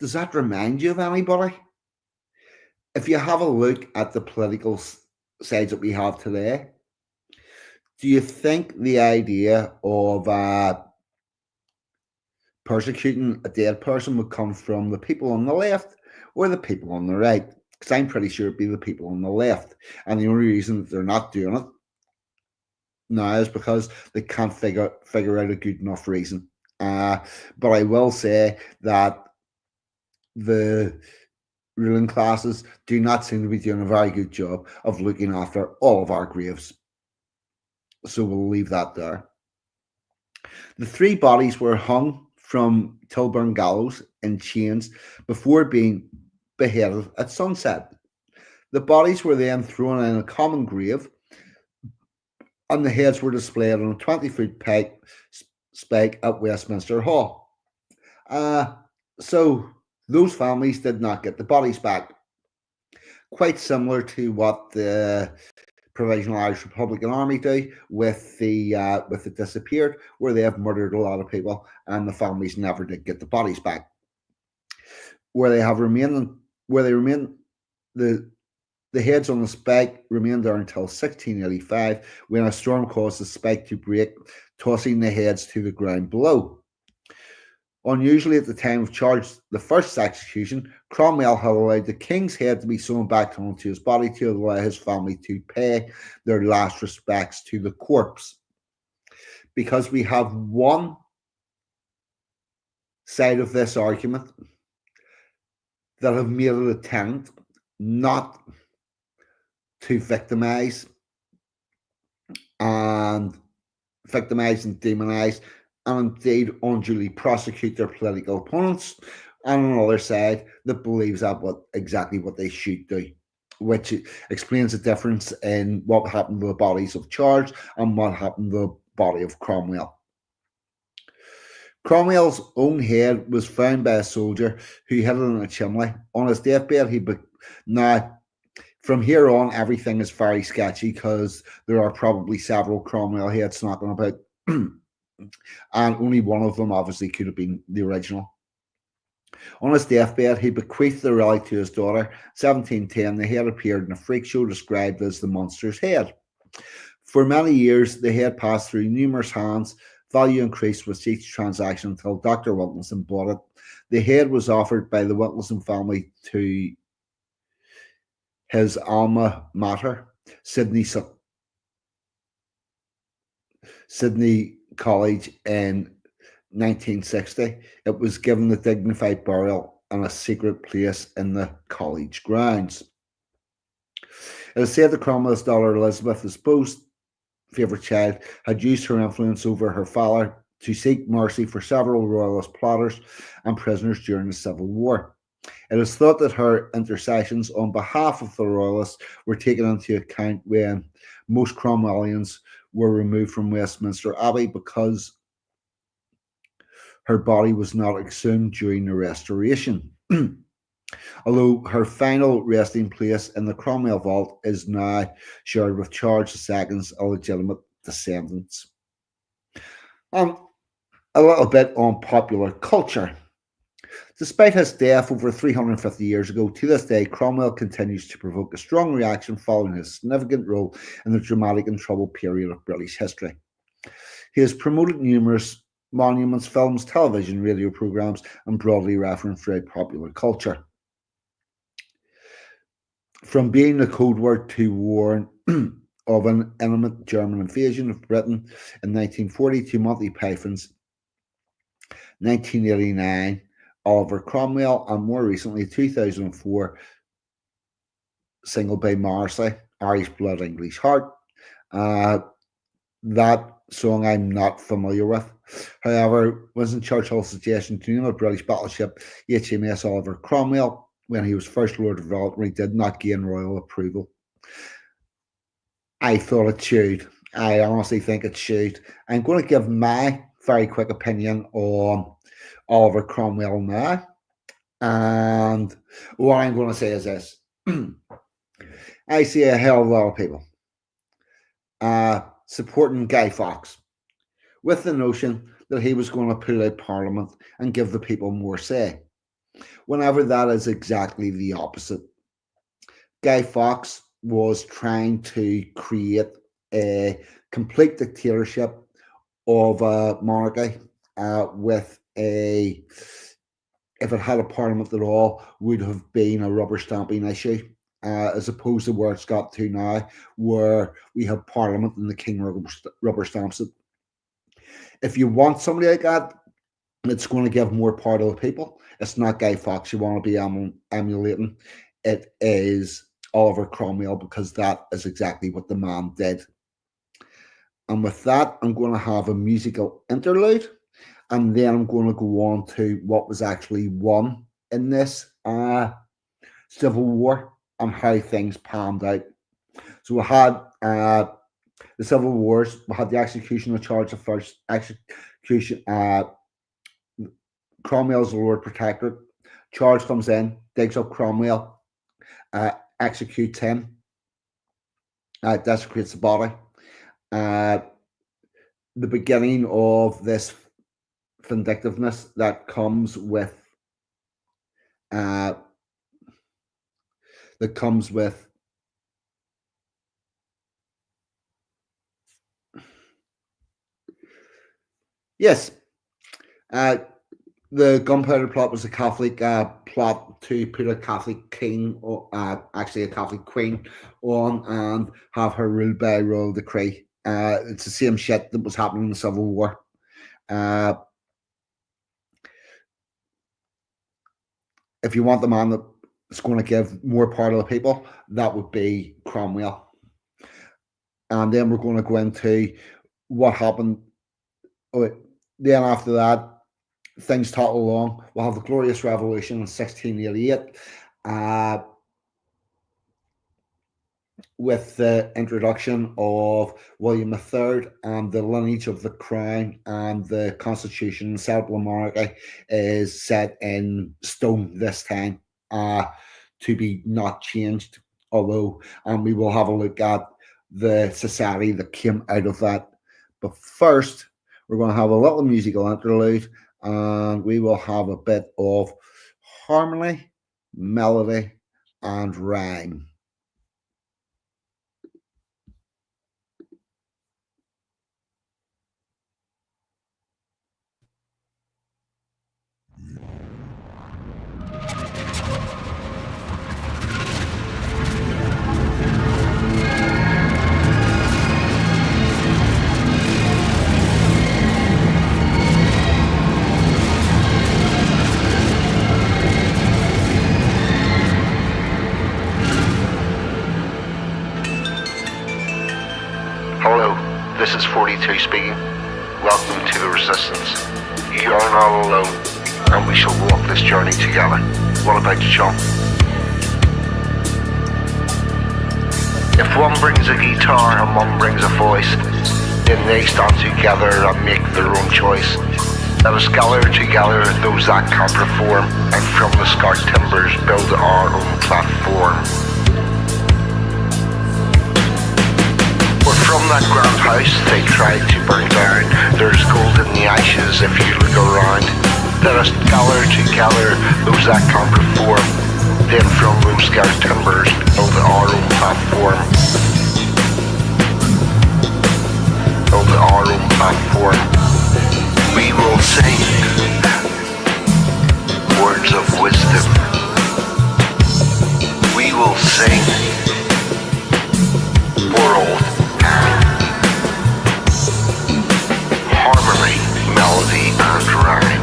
Does that remind you of anybody? If you have a look at the political sides that we have today, do you think the idea of persecuting a dead person would come from the people on the left or the people on the right? Because I'm pretty sure it'd be the people on the left. And the only reason that they're not doing it now is because they can't figure out a good enough reason. But I will say that the ruling classes do not seem to be doing a very good job of looking after all of our graves. So we'll leave that there. The three bodies were hung from Tilburn gallows in chains before being beheaded at sunset. The bodies were then thrown in a common grave, and the heads were displayed on a 20-foot spike at Westminster Hall. So those families did not get the bodies back. Quite similar to what the Provisional Irish Republican Army do with the disappeared, where they have murdered a lot of people and the families never did get the bodies back. Where they remain, the heads on the spike remained there until 1685, when a storm caused the spike to break, tossing the heads to the ground below. Unusually, at the time of Charles I's execution, Cromwell had allowed the king's head to be sewn back onto his body to allow his family to pay their last respects to the corpse. Because we have one side of this argument that have made it a tenet not to victimize and demonize and indeed unduly prosecute their political opponents, and on the other side that believes that exactly what they should do, which explains the difference in what happened to the bodies of Charles and what happened to the body of Cromwell. Cromwell's own head was found by a soldier who hid it in a chimney. On his deathbed, now, From here on, everything is very sketchy because there are probably several Cromwell heads knocking about, and only one of them obviously could have been the original. On his deathbed, he bequeathed the relic to his daughter. 1710, the head appeared in a freak show described as the monster's head. For many years, the head passed through numerous hands. Value increased with each transaction until Dr. Wilkinson bought it. The head was offered by the Wilkinson family to his alma mater, Sydney College, in 1960. It was given the dignified burial in a secret place in the college grounds. It is said that Cromwell's daughter Elizabeth, his most favourite child, had used her influence over her father to seek mercy for several royalist plotters and prisoners during the Civil War. It is thought that her intercessions on behalf of the royalists were taken into account when most Cromwellians were removed from Westminster Abbey because her body was not exhumed during the Restoration. Although her final resting place in the Cromwell vault is now shared with Charles II's illegitimate descendants. A little bit on popular culture. Despite his death over 350 years ago, to this day, Cromwell continues to provoke a strong reaction following his significant role in the dramatic and troubled period of British history. He has promoted numerous monuments, films, television, radio programs, and broadly referenced throughout popular culture. From being the code word to warn of an imminent German invasion of Britain in 1940 to Monty Python's 1989, Oliver Cromwell, and more recently 2004 single by Morrissey, Irish Blood, English Heart. That song I'm not familiar with. However, Winston Churchill's suggestion to name a British battleship HMS Oliver Cromwell when he was First Lord of Development did not gain royal approval. I thought it should. I honestly think it should. I'm going to give my very quick opinion on Oliver Cromwell now. And what I'm going to say is this. I see a hell of a lot of people supporting Guy Fawkes with the notion that he was going to pull out Parliament and give the people more say. Whenever that is exactly the opposite. Guy Fawkes was trying to create a complete dictatorship of a monarchy with a, if it had a parliament at all, would have been a rubber stamping issue, as opposed to where it's got to now, where we have parliament and the king rubber stamps it. If you want somebody like that, it's going to give more power to the people. It's not Guy Fawkes you want to be emulating. It is Oliver Cromwell, because that is exactly what the man did. And with that, I'm going to have a musical interlude, and then I'm going to go on to what was actually won in this Civil War and how things panned out. So we had the Civil Wars, we had the execution of Charles I, execution, Cromwell's the Lord Protector. Charles comes in, digs up Cromwell, executes him, desecrates the body. The beginning of this vindictiveness that comes with yes, the gunpowder plot was a Catholic plot to put a Catholic king, or actually a Catholic queen, on and have her ruled by royal decree. It's the same shit that was happening in the Civil War. If you want the man that's going to give more power to the people, that would be Cromwell. And then we're going to go into what happened. Then after that, things tottle along. We'll have the Glorious Revolution in 1688, with the introduction of William III and the lineage of the crown, and the constitution and settable monarchy is set in stone this time, to be not changed. although, and we will have a look at the society that came out of that. But first, we're going to have a little musical interlude, and we will have a bit of harmony, melody, and rhyme. Hello, this is 42 speaking. Welcome to the Resistance. You are not alone, and we shall walk this journey together. What about you, John? If one brings a guitar and one brings a voice, then they stand together and make their own choice. Let us gather together those that can perform, and from the scarred timbers build our own platform. From that grand house they tried to burn down, there's gold in the ashes if you look around. Let us gather together those that can perform, then from those scarred timbers build our own platform. Build our own platform. We will sing words of wisdom. We will sing for all harmony, melody, and rhyme.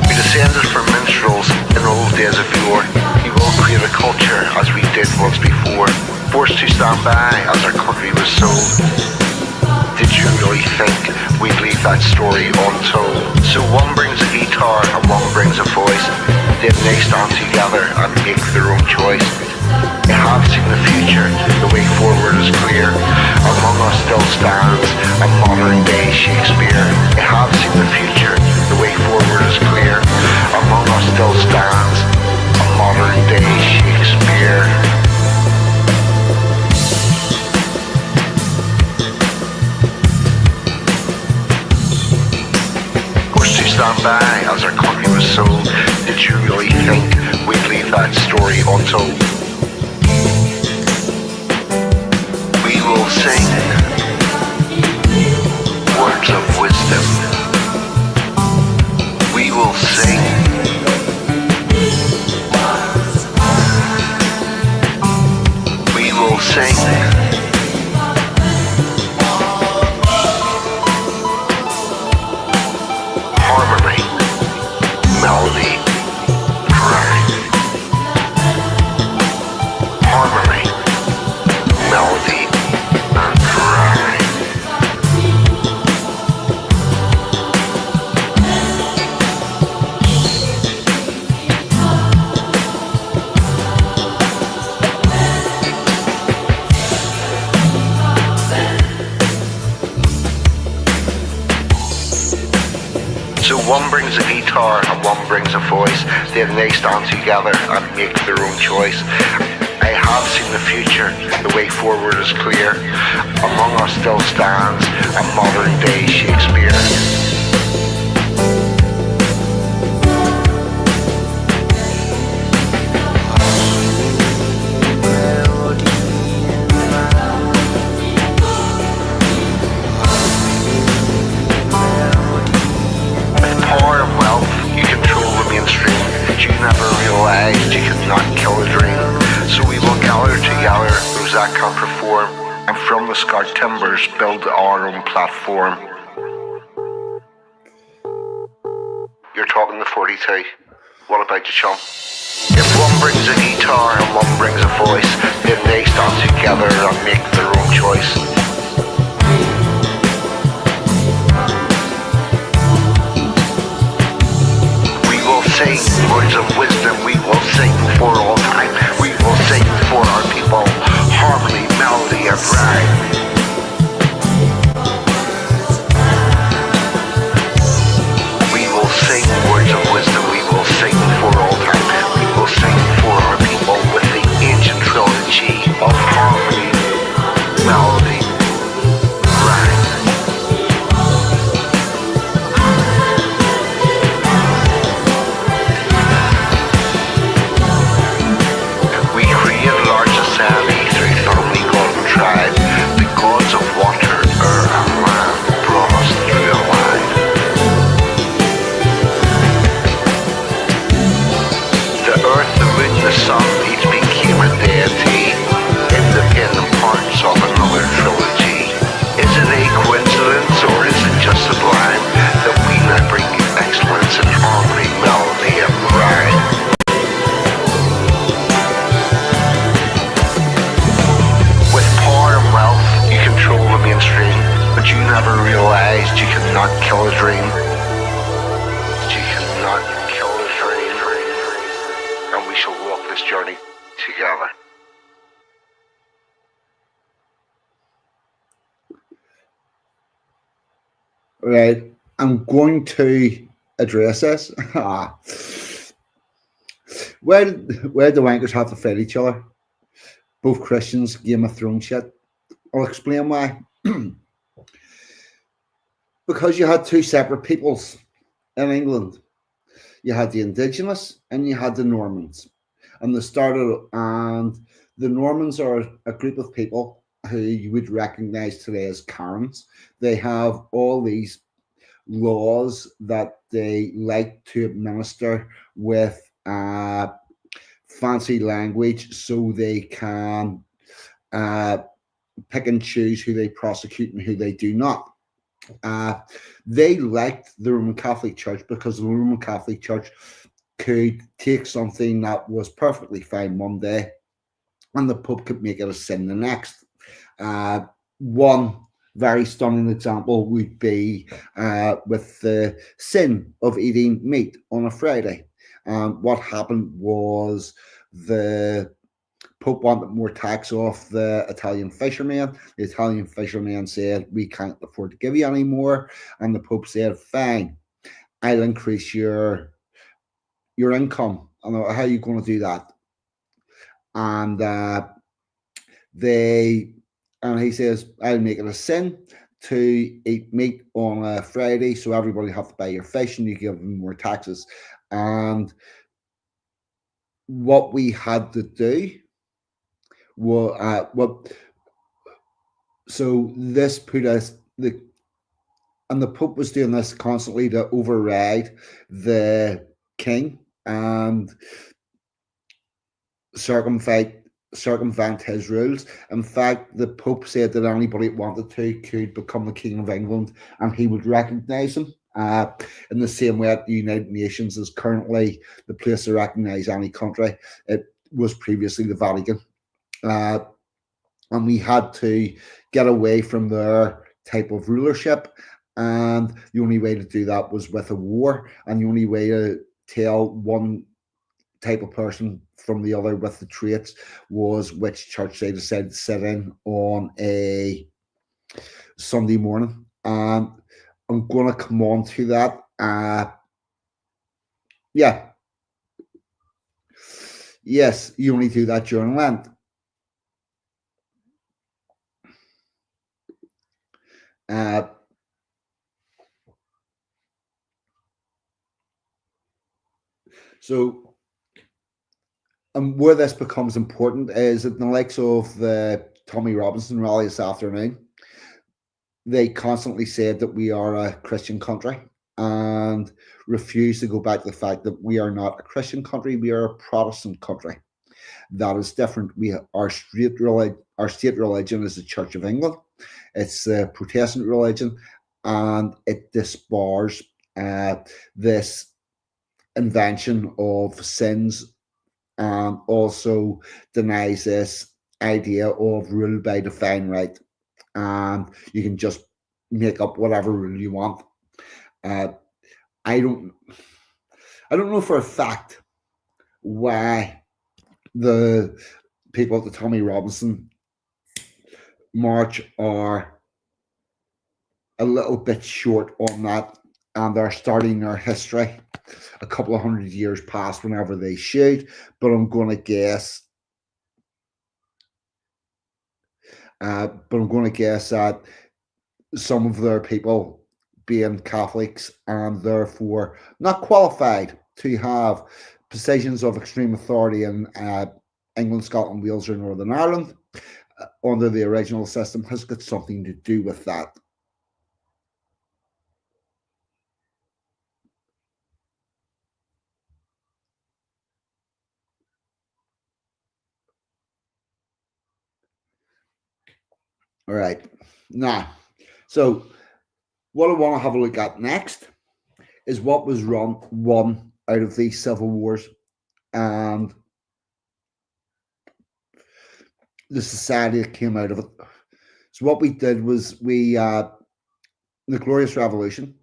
We descended from minstrels in old days of yore. We will create a culture as we did once before, forced to stand by as our country was sold. Did you really think we'd leave that story untold? So one brings a guitar and one brings a voice, then they stand together and make their own choice. They have seen the future, the way forward is clear. Among us still stands a modern day Shakespeare. They have seen the future, the way forward is clear. Among us still stands a modern day Shakespeare. Stand by as our country was sold. Did you really think we'd leave that story untold? We will sing words of wisdom. We will sing we will sing harmony, melody, rhyme. Harmony, melody, and rhyme. So one brings a guitar and one brings a voice, then they stand together and make their own choice. I have seen the future, the way forward is clear. Among us still stands a modern day Shakespeare. You cannot kill a dream. So we will gather together those that can perform, and from the scarred timbers build our own platform. You're talking to 42. What about you, chum? If one brings a guitar and one brings a voice, then they stand together and make their own choice. Sing words of wisdom, we will sing for all time. We will sing for our people, harmony, melody, and rhyme. We will Right. I'm going to address this. Where the wankers have to fight each other? Both Christians, Game of Thrones shit. I'll explain why. Because you had two separate peoples in England. You had the indigenous and you had the Normans. And the Normans are a group of people who you would recognize today as Karens. They have all these laws that they like to administer with fancy language so they can uh, pick and choose who they prosecute and who they do not. Uh, they liked the Roman Catholic Church because the Roman Catholic Church could take something that was perfectly fine one day and the Pope could make it a sin the next. One very stunning example would be with the sin of eating meat on a Friday. What happened was the Pope wanted more tax off the Italian fishermen. The Italian fishermen said, "We can't afford to give you any more." And the Pope said, "Fine, I'll increase your income." And how are you going to do that? And they and he says, "I'll make it a sin to eat meat on a Friday, so everybody have to buy your fish, and you give them more taxes." And what we had to do was what so this put us the and the Pope was doing this constantly to override the king and circumvent circumvent his rules. In fact, the Pope said that anybody that wanted to could become the King of England, and he would recognise him. In the same way that the United Nations is currently the place to recognise any country, it was previously the Vatican. Uh, and we had to get away from their type of rulership. And the only way to do that was with a war. And the only way to tell one type of person from the other with the traits was which church they decided to sit in on a Sunday morning. And I'm going to come on to that. Yeah, yes, you only do that during Lent. Uh, so where this becomes important is that the likes of the Tommy Robinson rally this afternoon, they constantly said that we are a Christian country and refuse to go back to the fact that we are not a Christian country, we are a Protestant country. That is different. Our state religion is the Church of England. It's the Protestant religion, and it disbars this invention of sins and also denies this idea of rule by divine right. And you can just make up whatever rule you want. Uh, I don't I don't know for a fact why the people at the Tommy Robinson march are a little bit short on that, and they're starting their history a couple of hundred years past whenever they should. But I'm going to guess. But I'm going to guess that some of their people being Catholics and therefore not qualified to have positions of extreme authority in England, Scotland, Wales, or Northern Ireland under the original system has got something to do with that. All right. Now, so what I want to have a look at next is what was won out of these civil wars and the society that came out of it. So what we did was the Glorious Revolution,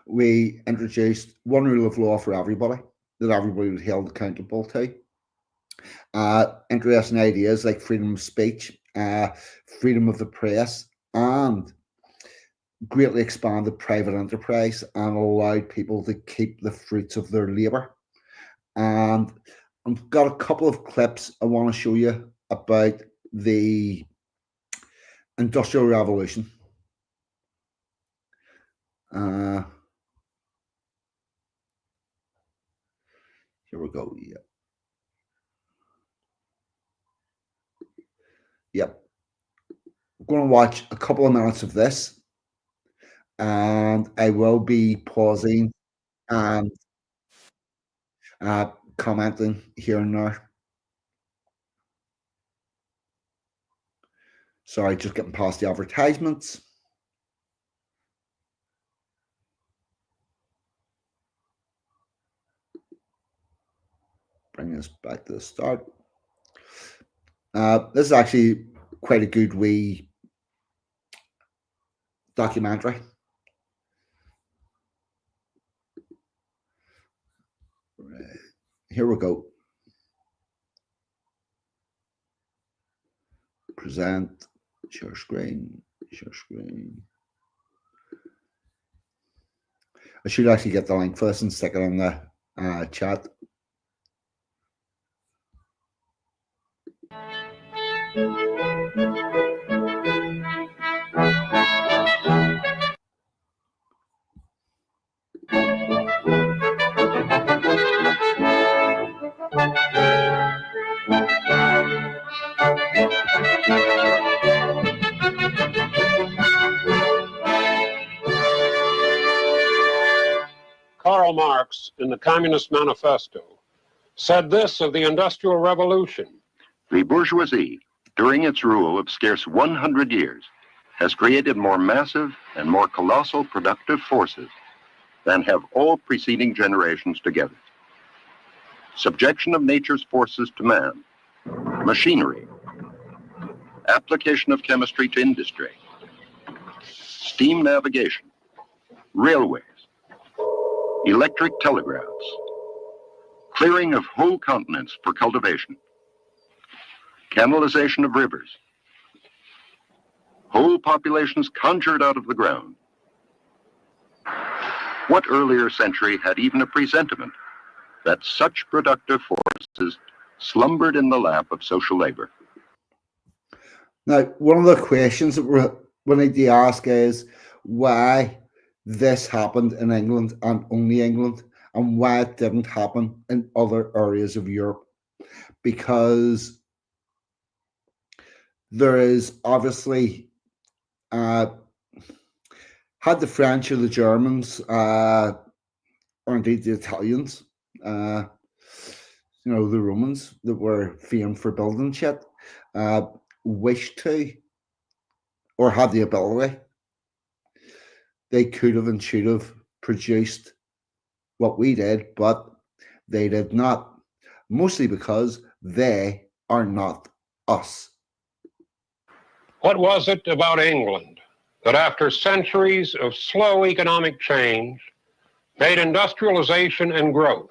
we introduced one rule of law for everybody that everybody was held accountable to. Interesting ideas like freedom of speech, freedom of the press, and greatly expanded private enterprise and allowed people to keep the fruits of their labour. And I've got a couple of clips I want to show you about the Industrial Revolution. Here we go. Yeah. Yep. I'm going to watch a couple of minutes of this, and I will be pausing and commenting here and there. Sorry, just getting past the advertisements. Bring us back to the start. This is actually quite a good wee documentary. Here we go. Present, share screen, share screen. I should actually get the link for this and stick it in the chat. Karl Marx, in the Communist Manifesto, said this of the Industrial Revolution. The bourgeoisie, during its rule of scarce 100 years, has created more massive and more colossal productive forces than have all preceding generations together. Subjection of nature's forces to man, machinery, application of chemistry to industry, steam navigation, railways, electric telegraphs, clearing of whole continents for cultivation, canalization of rivers, whole populations conjured out of the ground. What earlier century had even a presentiment that such productive forces slumbered in the lap of social labor? Now, one of the questions that we need to ask is why this happened in England and only England, and why it didn't happen in other areas of Europe. Because there is obviously, had the French or the Germans, or indeed the Italians, the Romans that were famed for building shit, wished to, or had the ability, they could have and should have produced what we did, but they did not, mostly because they are not us. What was it about England that after centuries of slow economic change made industrialization and growth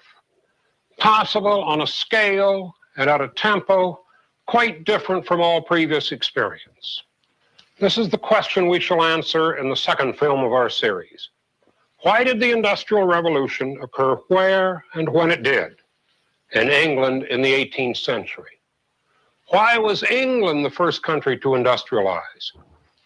possible on a scale and at a tempo quite different from all previous experience? This is the question we shall answer in the second film of our series. Why did the Industrial Revolution occur where and when it did in England in the 18th century? Why was England the first country to industrialize?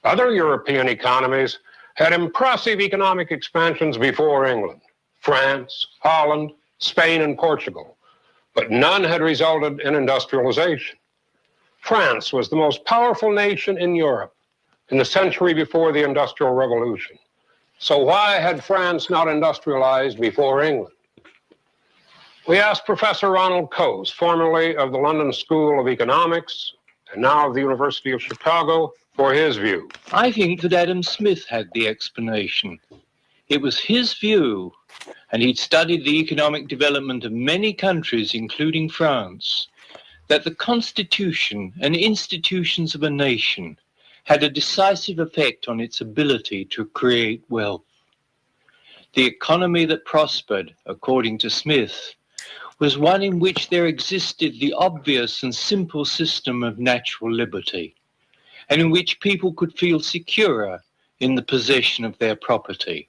Other European economies had impressive economic expansions before England: France, Holland, Spain, and Portugal, but none had resulted in industrialization. France was the most powerful nation in Europe in the century before the Industrial Revolution. So why had France not industrialized before England? We asked Professor Ronald Coase, formerly of the London School of Economics and now of the University of Chicago, for his view. I think that Adam Smith had the explanation. It was his view, and he'd studied the economic development of many countries, including France, that the constitution and institutions of a nation had a decisive effect on its ability to create wealth. The economy that prospered, according to Smith, was one in which there existed the obvious and simple system of natural liberty, and in which people could feel secure in the possession of their property.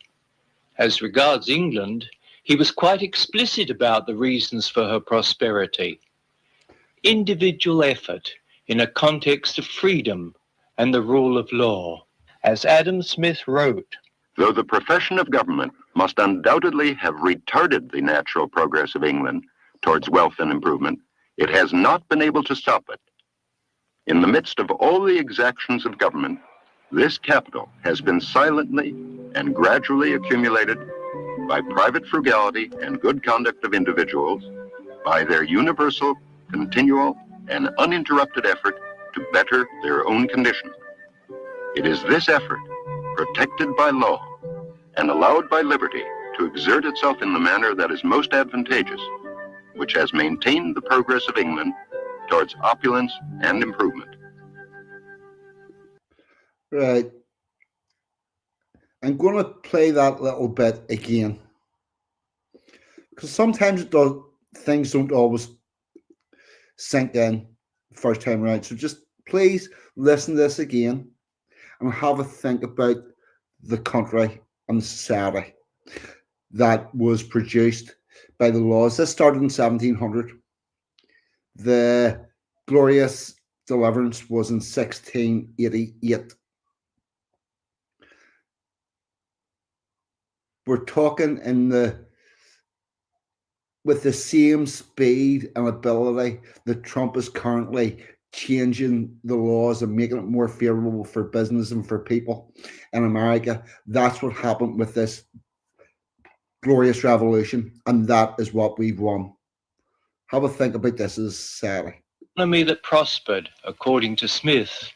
As regards England, he was quite explicit about the reasons for her prosperity. Individual effort in a context of freedom and the rule of law. As Adam Smith wrote, Though the profession of government must undoubtedly have retarded the natural progress of England towards wealth and improvement, it has not been able to stop it. In the midst of all the exactions of government, this capital has been silently and gradually accumulated by private frugality and good conduct of individuals, by their universal, continual, and uninterrupted effort to better their own condition. It is this effort, protected by law and allowed by liberty to exert itself in the manner that is most advantageous, which has maintained the progress of England towards opulence and improvement. Right. I'm going to play that little bit again, because sometimes things don't always sink in first time around. So just please listen to this again and have a think about the country and the society that was produced by the laws. This started in 1700. The glorious deliverance was in 1688. We're talking with the same speed and ability that Trump is currently changing the laws and making it more favorable for business and for people in America. That's what happened with this glorious revolution, and that is what we've won. Have a think about this as a society. The economy that prospered, according to Smith,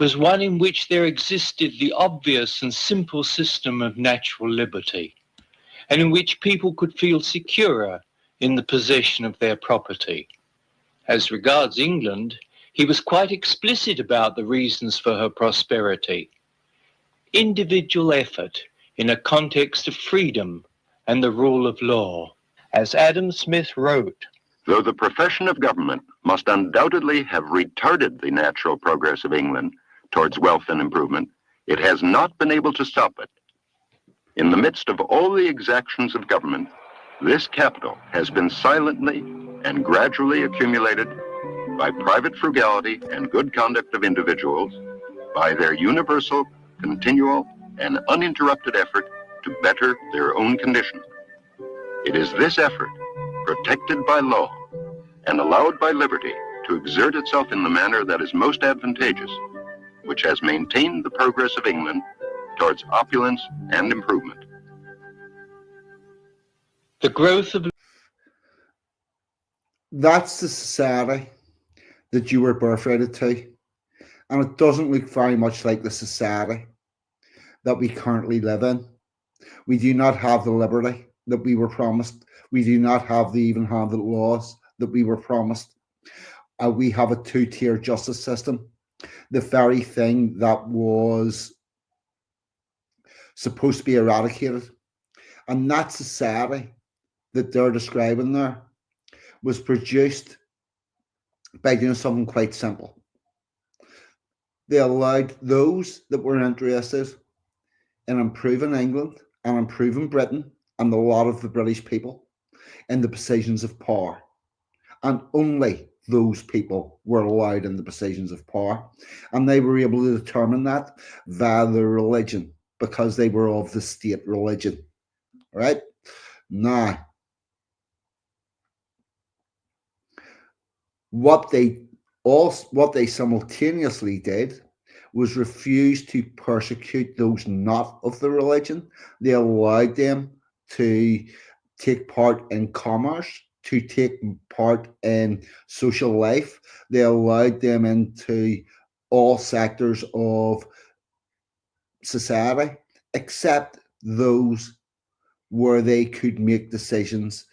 was one in which there existed the obvious and simple system of natural liberty, and in which people could feel secure in the possession of their property. As regards England, he was quite explicit about the reasons for her prosperity. Individual effort in a context of freedom and the rule of law. As Adam Smith wrote, Though the profession of government must undoubtedly have retarded the natural progress of England towards wealth and improvement, it has not been able to stop it. In the midst of all the exactions of government, this capital has been silently and gradually accumulated by private frugality and good conduct of individuals, by their universal, continual, and uninterrupted effort to better their own condition. It is this effort, protected by law and allowed by liberty to exert itself in the manner that is most advantageous, which has maintained the progress of England towards opulence and improvement. the growth of That's the society that you were birthrighted to. And it doesn't look very much like the society that we currently live in. We do not have the liberty that we were promised. We do not have the even-handed laws that we were promised. We have a two-tier justice system. The very thing that was supposed to be eradicated. And that society that they're describing there was produced by doing something quite simple. They allowed those that were interested in improving England and improving Britain and a lot of the British people in the positions of power. And only those people were allowed in the positions of power. And they were able to determine that via their religion, because they were of the state religion. Right? Now, what they simultaneously did was refuse to persecute those not of the religion. They allowed them to take part in commerce, to take part in social life. They allowed them into all sectors of society, except those where they could make decisions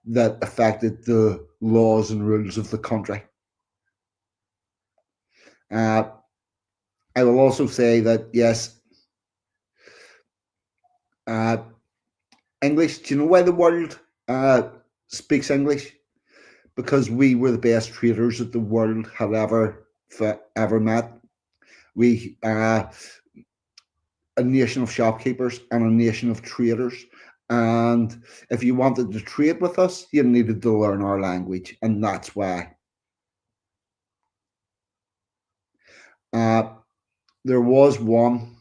that affected the laws and rules of the country. I will also say that, yes, English, do you know why the world speaks English? Because we were the best traders that the world had ever met. We a nation of shopkeepers and a nation of traders. And if you wanted to trade with us, you needed to learn our language, and that's why. There was one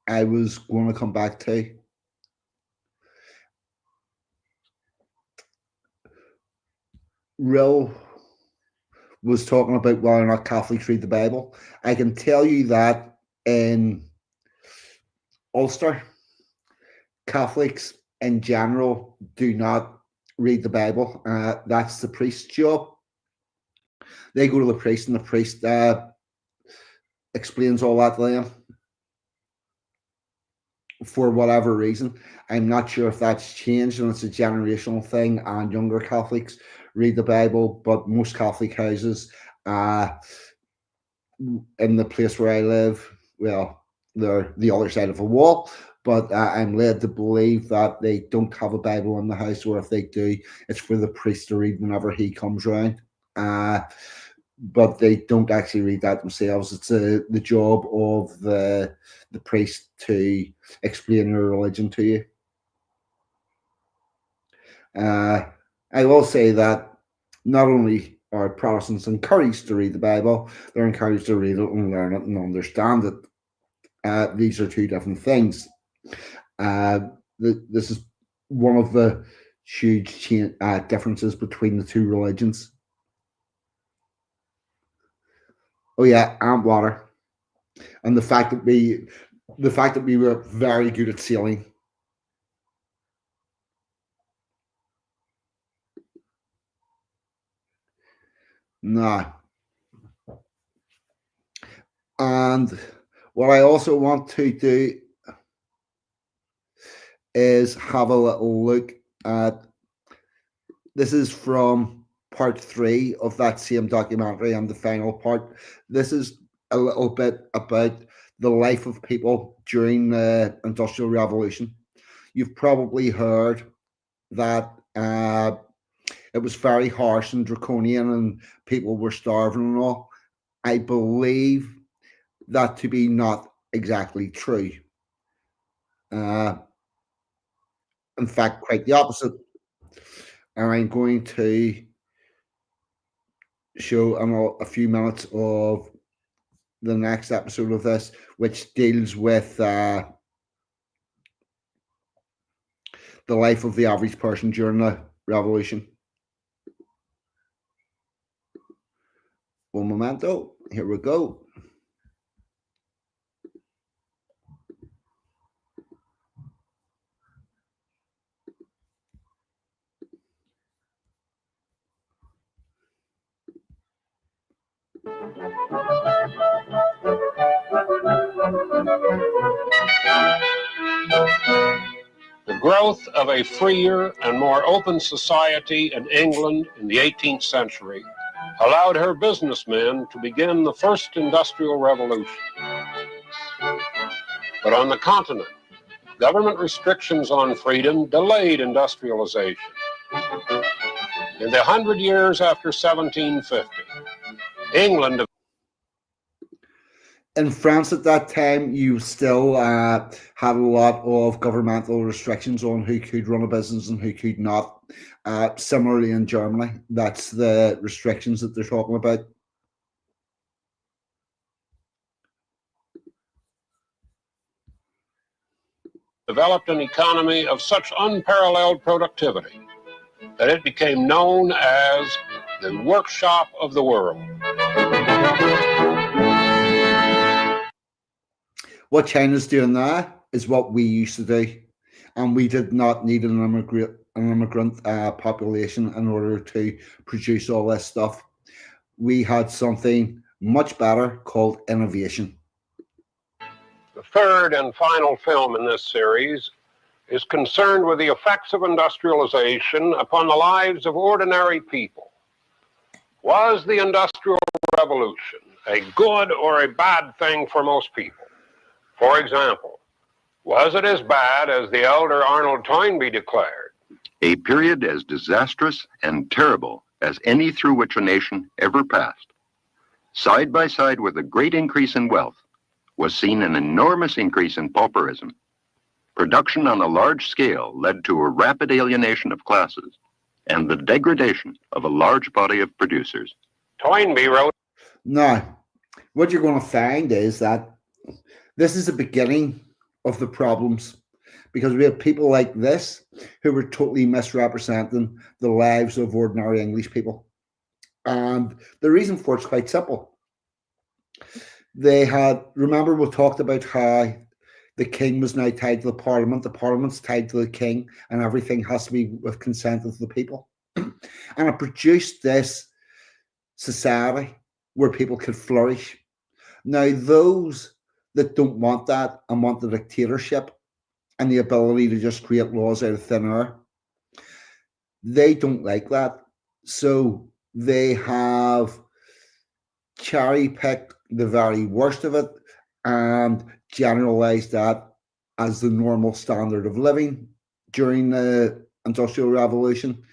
I was going to come back to. Rill was talking about whether or not Catholics read the Bible. I can tell you that in Ulster, Catholics in general do not read the Bible. That's the priest's job. They go to the priest, and the priest explains all that to them for whatever reason. I'm not sure if that's changed and it's a generational thing, and younger Catholics read the Bible, but most Catholic houses in the place where I live, well, they're the other side of a wall, but I'm led to believe that they don't have a Bible in the house, or if they do, it's for the priest to read whenever he comes round. But they don't actually read that themselves. It's the job of the priest to explain your religion to you. I will say that not only are Protestants encouraged to read the Bible, they're encouraged to read it and learn it and understand it. These are two different things. This is one of the huge differences between the two religions. Oh yeah, and water, and the fact that we were very good at sailing. Nah. And what I also want to do is have a little look at, this is from part 3 of that same documentary, and the final part. This is a little bit about the life of people during the Industrial Revolution. You've probably heard that it was very harsh and draconian and people were starving and all. I believe that to be not exactly true. In fact, quite the opposite. And I'm going to show a few minutes of the next episode of this, which deals with the life of the average person during the revolution. Un momento, here we go. The growth of a freer and more open society in England in the 18th century allowed her businessmen to begin the first industrial revolution. But on the continent, government restrictions on freedom delayed industrialization. In the 100 years after 1750, England... In France at that time, you still had a lot of governmental restrictions on who could run a business and who could not. Similarly in Germany, that's the restrictions that they're talking about. Developed an economy of such unparalleled productivity that it became known as the workshop of the world. What China's doing now is what we used to do, and we did not need an immigrant population in order to produce all this stuff. We had something much better called innovation. The third and final film in this series is concerned with the effects of industrialization upon the lives of ordinary people. Was the Industrial Revolution a good or a bad thing for most people? For example, was it as bad as the elder Arnold Toynbee declared? A period as disastrous and terrible as any through which a nation ever passed. Side by side with a great increase in wealth, was seen an enormous increase in pauperism. Production on a large scale led to a rapid alienation of classes and the degradation of a large body of producers. Toynbee wrote, Now, what you're going to find is that this is the beginning of the problems, because we have people like this who were totally misrepresenting the lives of ordinary English people. And the reason for it's quite simple. Remember, we talked about how the king was now tied to the parliament's tied to the king, and everything has to be with consent of the people. And it produced this society where people could flourish. Now, those that don't want that and want the dictatorship and the ability to just create laws out of thin air, they don't like that. So they have cherry-picked the very worst of it and generalized that as the normal standard of living during the Industrial Revolution,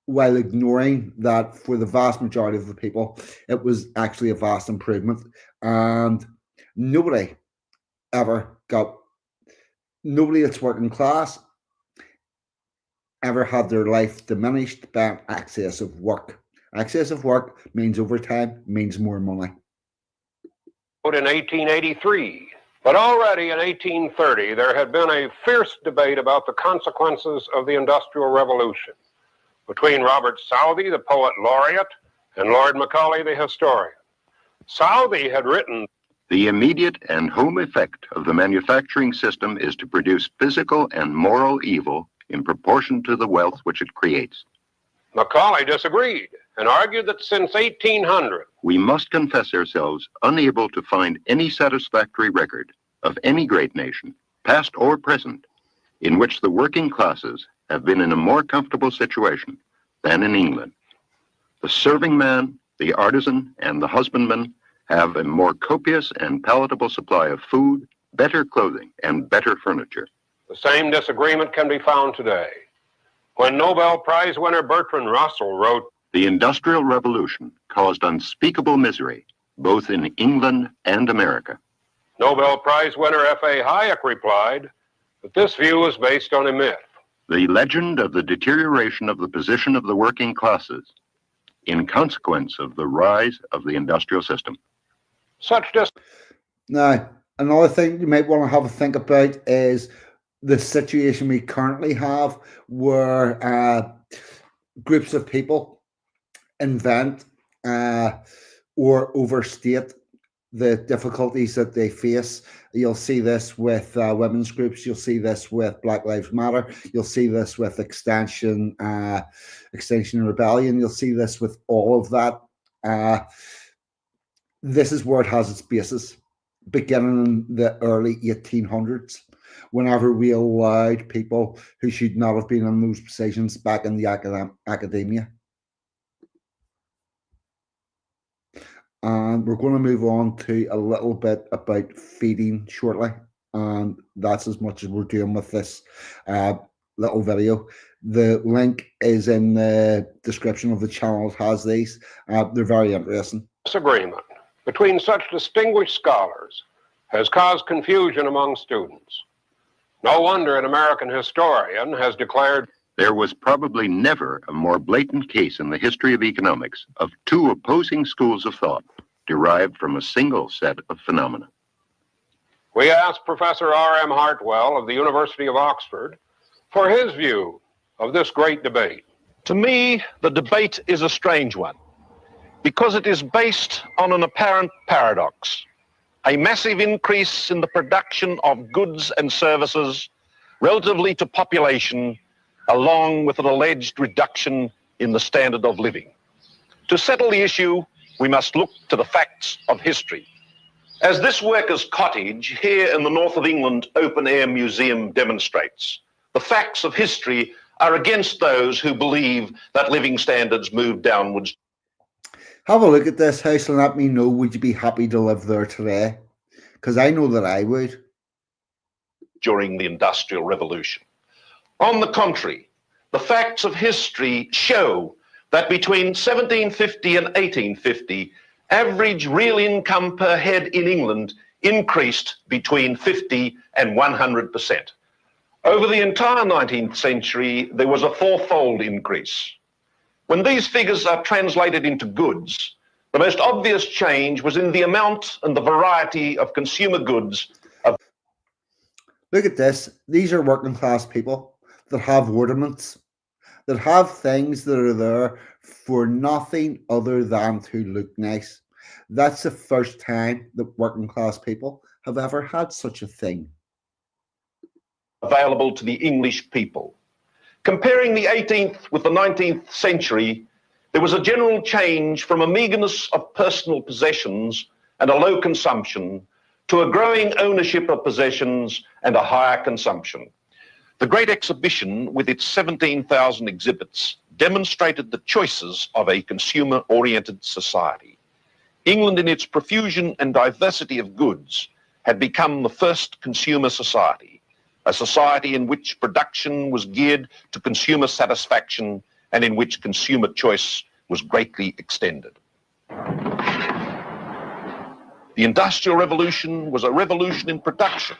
while ignoring that for the vast majority of the people, it was actually a vast improvement. And nobody that's working class ever had their life diminished by excess of work. Excess of work means overtime, means more money. in 1883, but already in 1830 there had been a fierce debate about the consequences of the Industrial Revolution between Robert Southey, the poet laureate, and Lord Macaulay, the historian. Southey had written, The immediate and home effect of the manufacturing system is to produce physical and moral evil in proportion to the wealth which it creates. Macaulay disagreed and argued that since 1800, We must confess ourselves unable to find any satisfactory record of any great nation, past or present, in which the working classes have been in a more comfortable situation than in England. The serving man, the artisan, and the husbandman have a more copious and palatable supply of food, better clothing, and better furniture. the same disagreement can be found today. When Nobel Prize winner Bertrand Russell wrote, The Industrial Revolution caused unspeakable misery, both in England and America. Nobel Prize winner F.A. Hayek replied that this view is based on a myth. The legend of the deterioration of the position of the working classes in consequence of the rise of the industrial system. Such Now, another thing you might want to have a think about is the situation we currently have where groups of people invent or overstate the difficulties that they face. You'll see this with women's groups. You'll see this with Black Lives Matter. You'll see this with Extinction Rebellion. You'll see this with all of that. This is where it has its basis, beginning in the early 1800s, whenever we allowed people who should not have been in those positions back in the academia. And we're going to move on to a little bit about feeding shortly. And that's as much as we're doing with this little video. The link is in the description of the channel. It has these. They're very interesting. disagreement between such distinguished scholars has caused confusion among students. No wonder an American historian has declared, There was probably never a more blatant case in the history of economics of two opposing schools of thought derived from a single set of phenomena. we asked Professor R.M. Hartwell of the University of Oxford for his view of this great debate. To me, the debate is a strange one because it is based on an apparent paradox. A massive increase in the production of goods and services relatively to population, along with an alleged reduction in the standard of living. To settle the issue, we must look to the facts of history. As this workers' cottage here in the north of England open-air museum demonstrates, the facts of history are against those who believe that living standards move downwards. Have a look at this house and let me know, would you be happy to live there today? Because I know that I would. During the Industrial Revolution. On the contrary, the facts of history show that between 1750 and 1850, average real income per head in England increased between 50 and 100%. Over the entire 19th century, there was a fourfold increase. When these figures are translated into goods, the most obvious change was in the amount and the variety of consumer goods. Look at this. These are working class people that have ornaments, that have things that are there for nothing other than to look nice. That's the first time that working class people have ever had such a thing. Available to the English people. Comparing the 18th with the 19th century, there was a general change from a meagreness of personal possessions and a low consumption to a growing ownership of possessions and a higher consumption. The Great Exhibition, with its 17,000 exhibits, demonstrated the choices of a consumer-oriented society. England, in its profusion and diversity of goods, had become the first consumer society, a society in which production was geared to consumer satisfaction and in which consumer choice was greatly extended. The Industrial Revolution was a revolution in production,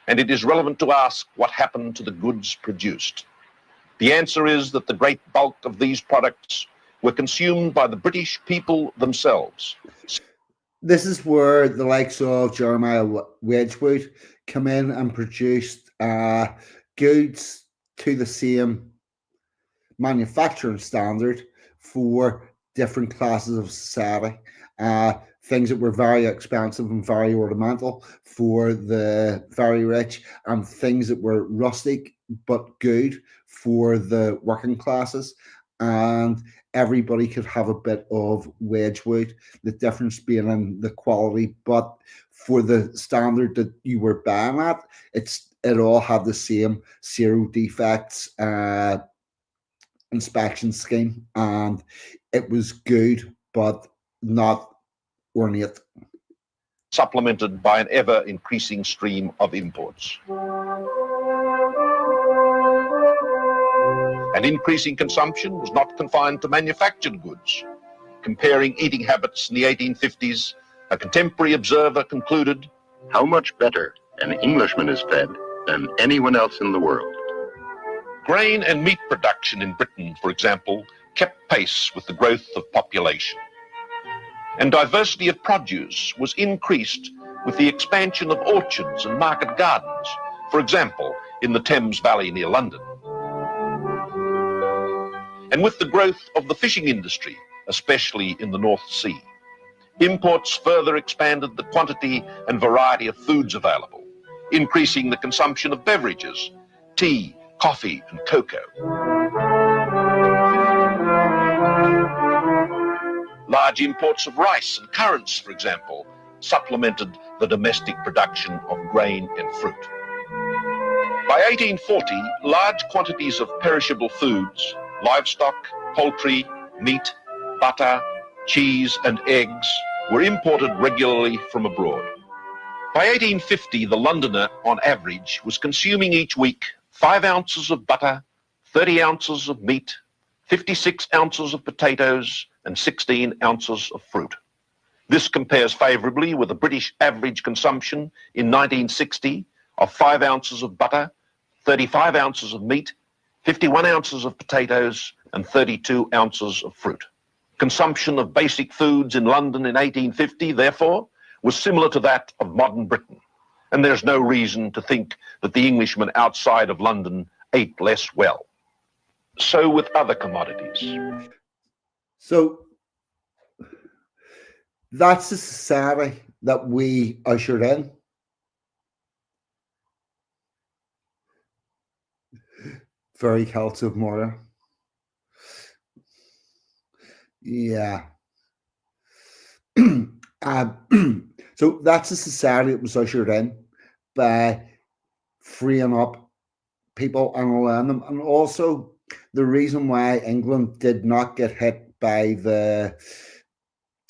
and it is relevant to ask what happened to the goods produced. The answer is that the great bulk of these products were consumed by the British people themselves. This is where the likes of Jeremiah Wedgwood come in and produced goods to the same manufacturing standard for different classes of society. Things that were very expensive and very ornamental for the very rich, and things that were rustic but good for the working classes. And everybody could have a bit of Wedgwood, the difference being in the quality, but for the standard that you were buying at, it all had the same zero defects inspection scheme, and it was good but not ornate. Supplemented by an ever-increasing stream of imports. And increasing consumption was not confined to manufactured goods. Comparing eating habits in the 1850s, a contemporary observer concluded, How much better an Englishman is fed than anyone else in the world. grain and meat production in Britain, for example, kept pace with the growth of population. And diversity of produce was increased with the expansion of orchards and market gardens, for example, in the Thames Valley near London. And with the growth of the fishing industry, especially in the North Sea. Imports further expanded the quantity and variety of foods available, increasing the consumption of beverages, tea, coffee, and cocoa. Large imports of rice and currants, for example, supplemented the domestic production of grain and fruit. By 1840, large quantities of perishable foods, livestock, poultry, meat, butter, cheese, and eggs were imported regularly from abroad. By 1850, the Londoner, on average, was consuming each week 5 ounces of butter, 30 ounces of meat, 56 ounces of potatoes, and 16 ounces of fruit. This compares favourably with the British average consumption in 1960 of 5 ounces of butter, 35 ounces of meat, 51 ounces of potatoes, and 32 ounces of fruit. Consumption of basic foods in London in 1850, therefore, was similar to that of modern Britain, and there's no reason to think that the Englishmen outside of London ate less well. So with other commodities. So that's the society that we ushered in. Very Celts of Moira. Yeah. So that's the society that was ushered in by freeing up people and allowing them. And also the reason why England did not get hit by the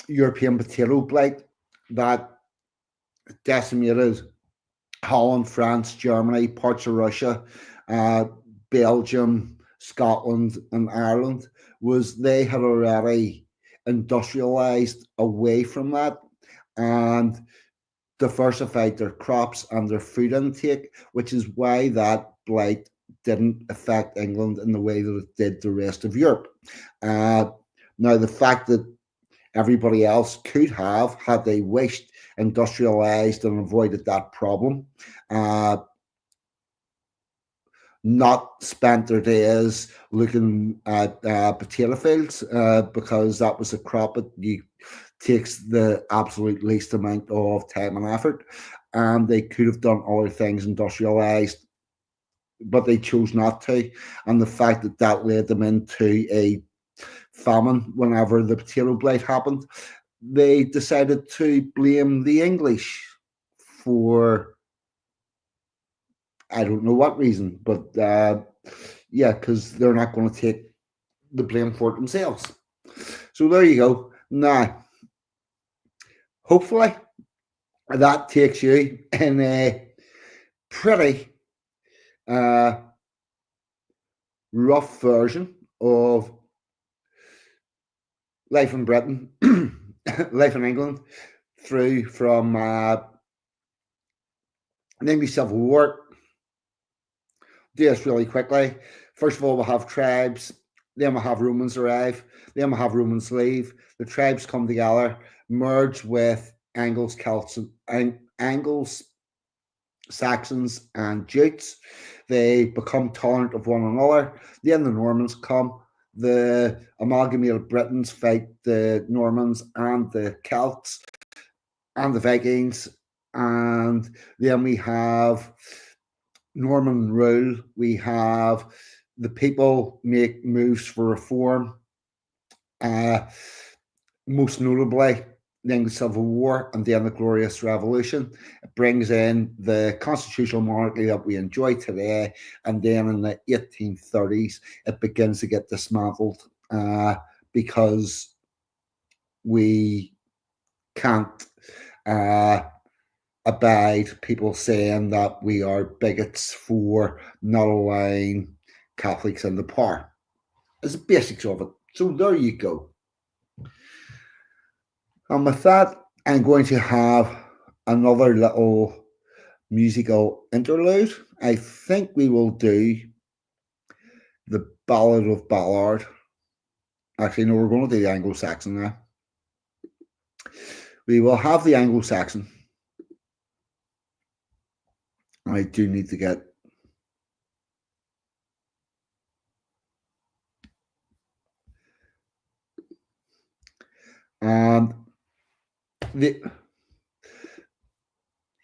European potato blight that decimated Holland, France, Germany, parts of Russia, Belgium, Scotland, and Ireland was they had already industrialized away from that, and diversified their crops and their food intake, which is why that blight didn't affect England in the way that it did the rest of Europe. Now, the fact that everybody else could have, had they wished, industrialized and avoided that problem, not spent their days looking at potato fields, because that was a crop that takes the absolute least amount of time and effort, and they could have done other things industrialized, but they chose not to. And the fact that that led them into a famine whenever the potato blight happened, they decided to blame the English for, I don't know what reason, but yeah, because they're not going to take the blame for it themselves. So there you go. Now, hopefully that takes you in a pretty rough version of life in Britain, life in England, through from the English Civil War. Do this really quickly. First of all, we'll have tribes, then we'll have Romans arrive, then we'll have Romans leave. The tribes come together, merge with Angles, Celts, Angles, Saxons, and Jutes. They become tolerant of one another. Then the Normans come. The amalgamated Britons fight the Normans and the Celts and the Vikings. And then we have Norman rule. We have the people make moves for reform. Most notably, the English Civil War and then the Glorious Revolution. It brings in the constitutional monarchy that we enjoy today, and then in the 1830s, it begins to get dismantled because we can't abide people saying that we are bigots for not allowing Catholics in the power. It's the basics of it. So there you go. And with that, I'm going to have another little musical interlude. I think we will do the Ballad of Ballard. Actually, no, we're going to do the Anglo-Saxon now. We will have the Anglo-Saxon. I do need to get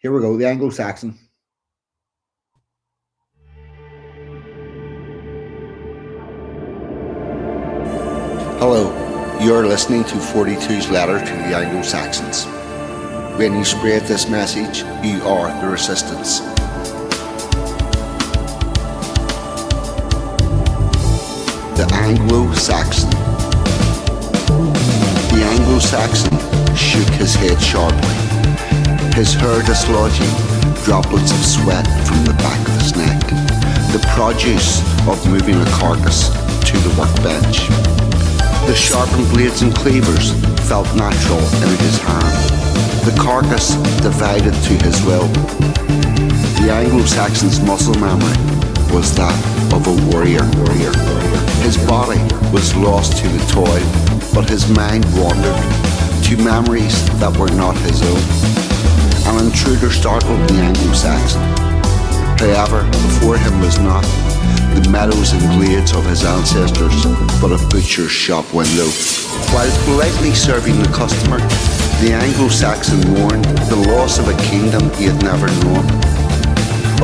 here we go, the Anglo-Saxon. Hello, you're listening to 42's letter to the Anglo-Saxons. When you spread this message, you are the resistance. The Anglo-Saxon. The Anglo-Saxon shook his head sharply, his hair dislodging droplets of sweat from the back of his neck, the produce of moving a carcass to the workbench. The sharpened blades and cleavers felt natural in his hand. The carcass divided to his will. The Anglo-Saxon's muscle memory was that of a warrior. His body was lost to the toil, but his mind wandered to memories that were not his own. An intruder startled the Anglo-Saxon. However, before him was not the meadows and glades of his ancestors, but a butcher's shop window. While politely serving the customer, the Anglo-Saxon mourned the loss of a kingdom he had never known,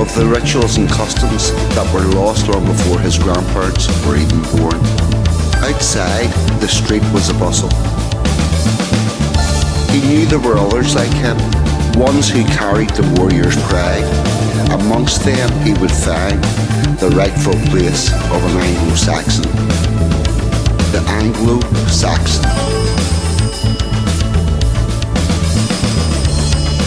of the rituals and customs that were lost long before his grandparents were even born. Outside, the street was a bustle. He knew there were others like him, ones who carried the warrior's pride. Amongst them he would find the rightful place of an Anglo-Saxon. The Anglo-Saxon.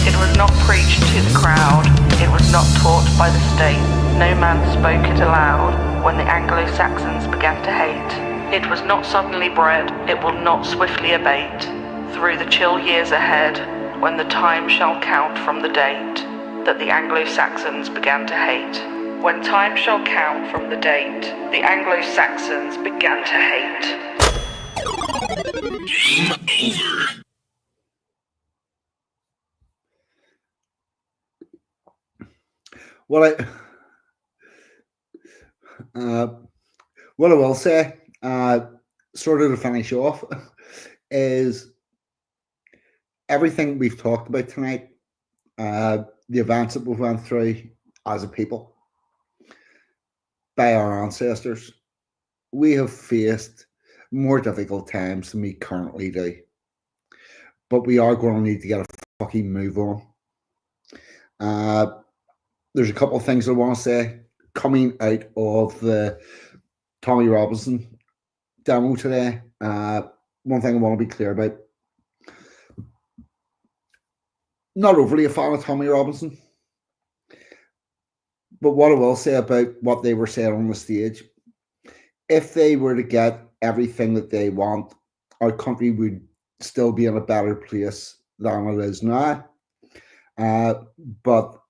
It was not preached to the crowd, it was not taught by the state. No man spoke it aloud when the Anglo-Saxons began to hate. It was not suddenly bred, it will not swiftly abate. Through the chill years ahead, when the time shall count from the date that the Anglo-Saxons began to hate. When time shall count from the date the Anglo-Saxons began to hate. Game over. What what I will say, sort of to finish off, is everything we've talked about tonight, the events that we've went through as a people, by our ancestors, we have faced more difficult times than we currently do. But we are going to need to get a fucking move on. There's a couple of things I want to say coming out of the Tommy Robinson demo today. One thing I want to be clear about. Not overly a fan of Tommy Robinson. But what I will say about what they were saying on the stage, if they were to get everything that they want, our country would still be in a better place than it is now. But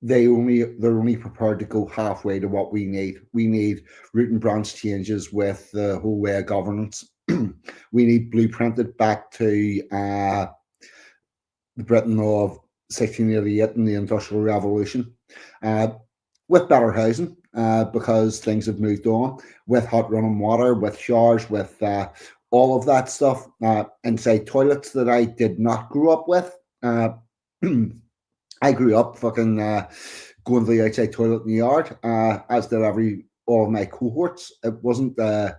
they're only prepared to go halfway to what we need. We need root and branch changes with the whole way of governance. We need blueprinted back to the Britain of 1688 and the Industrial Revolution, with better housing, because things have moved on, with hot running water, with showers, with all of that stuff, inside toilets that I did not grow up with. I grew up fucking going to the outside toilet in the yard, as did all of my cohorts. It wasn't a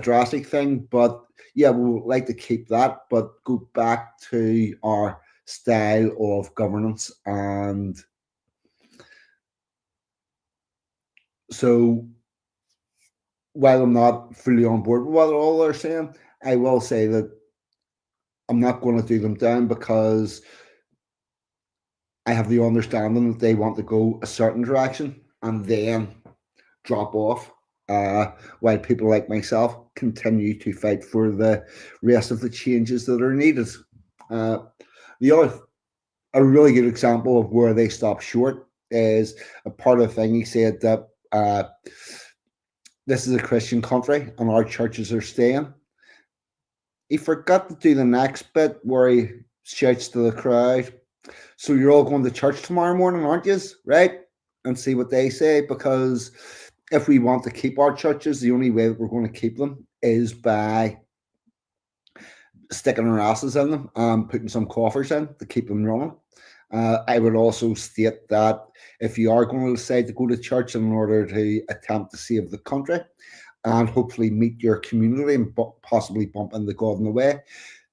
drastic thing, but yeah, we would like to keep that, but go back to our style of governance. And so, while I'm not fully on board with what all they're saying, I will say that I'm not going to do them down, because I have the understanding that they want to go a certain direction and then drop off, while people like myself continue to fight for the rest of the changes that are needed. A really good example of where they stop short is a part of the thing. He said that this is a Christian country and our churches are staying. He forgot to do the next bit where he shouts to the crowd, "So you're all going to church tomorrow morning, aren't you?" Right? And see what they say, because if we want to keep our churches, the only way that we're going to keep them is by sticking our asses in them and putting some coffers in to keep them running. I would also state that if you are going to decide to go to church in order to attempt to save the country and hopefully meet your community and possibly bump into God in the way,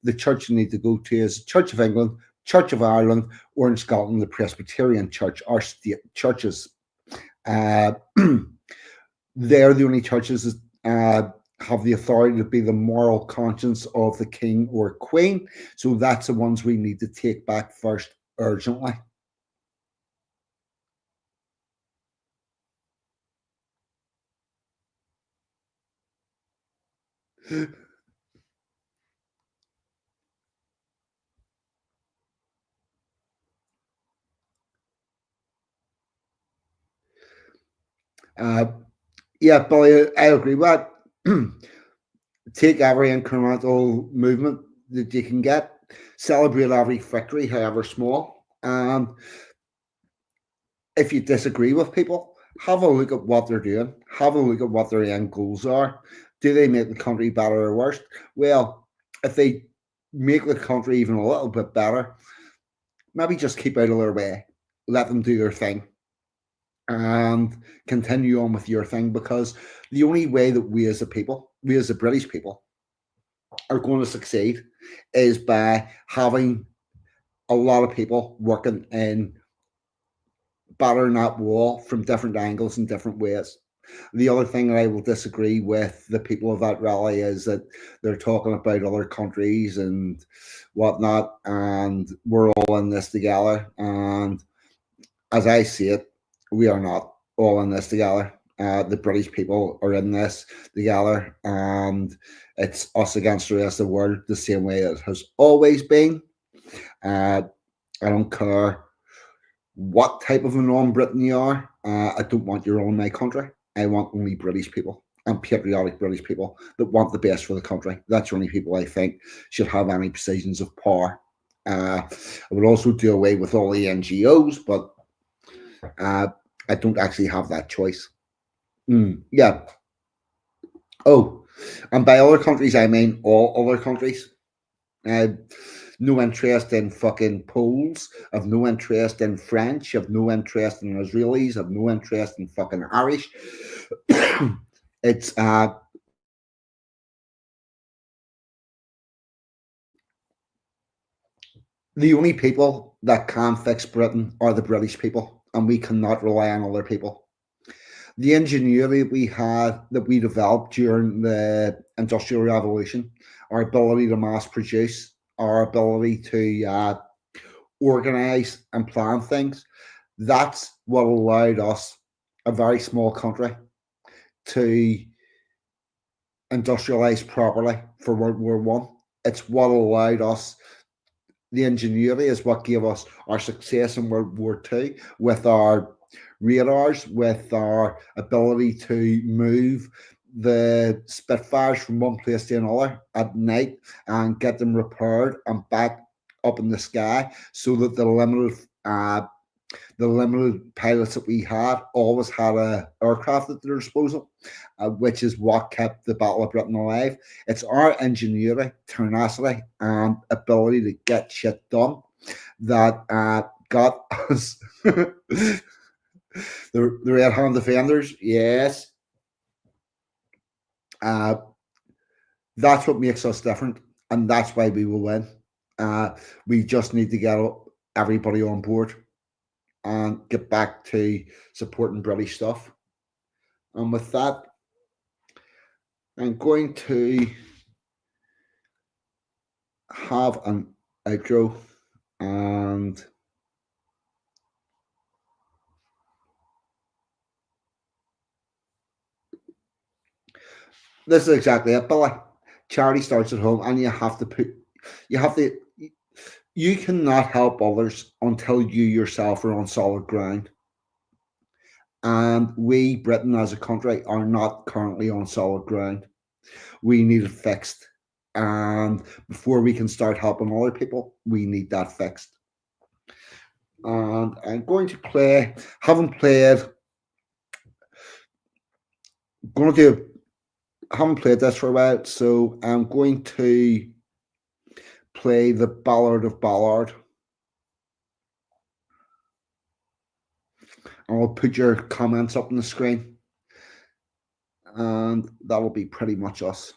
the church you need to go to is Church of England, Church of Ireland, or in Scotland, the Presbyterian Church, our state churches. They're the only churches that have the authority to be the moral conscience of the king or queen. So that's the ones we need to take back first, urgently. Yeah, Billy, I agree with that. Take every incremental movement that you can get, celebrate every victory, however small. And if you disagree with people, have a look at what they're doing, have a look at what their end goals are. Do they make the country better or worse? Well, if they make the country even a little bit better, maybe just keep out of their way, let them do their thing, and continue on with your thing, because the only way that we as a people, we as the British people, are going to succeed is by having a lot of people working in battering that wall from different angles and different ways. The other thing that I will disagree with the people of that rally is that they're talking about other countries and whatnot, and we're all in this together. And as I see it, we are not all in this together. The British people are in this together, and it's us against the rest of the world, the same way it has always been. Uh, I don't care what type of a non-Briton you are. I don't want you running my country. I want only British people and patriotic British people that want the best for the country. That's the only people I think should have any positions of power. I would also do away with all the NGOs, but I don't actually have that choice. Yeah. Oh, and by other countries, I mean all other countries. No interest in fucking Poles. I've no interest in French. I've no interest in Israelis. I've no interest in fucking Irish. It's the only people that can fix Britain are the British people, and we cannot rely on other people. The ingenuity we had that we developed during the Industrial Revolution, our ability to mass produce, our ability to organize and plan things, that's what allowed us, a very small country, to industrialize properly for World War One. It's what allowed us. The ingenuity is what gave us our success in World War Two with our radars, with our ability to move the Spitfires from one place to another at night and get them repaired and back up in the sky, so that the limited pilots that we had always had a aircraft at their disposal, which is what kept the Battle of Britain alive. It's our ingenuity, tenacity, and ability to get shit done that got us the Red Hand Defenders. Yes. That's what makes us different, and that's why we will win. We just need to get everybody on board and get back to supporting British stuff. And with that, I'm going to have an outro, and this is exactly it, Billy. Charity starts at home, and you cannot help others until you yourself are on solid ground. And we, Britain as a country, are not currently on solid ground. We need it fixed. And before we can start helping other people, we need that fixed. And I'm going to play, haven't played this for a while, so I'm going to play the Ballad of Ballard. And I'll put your comments up on the screen. And that'll be pretty much us.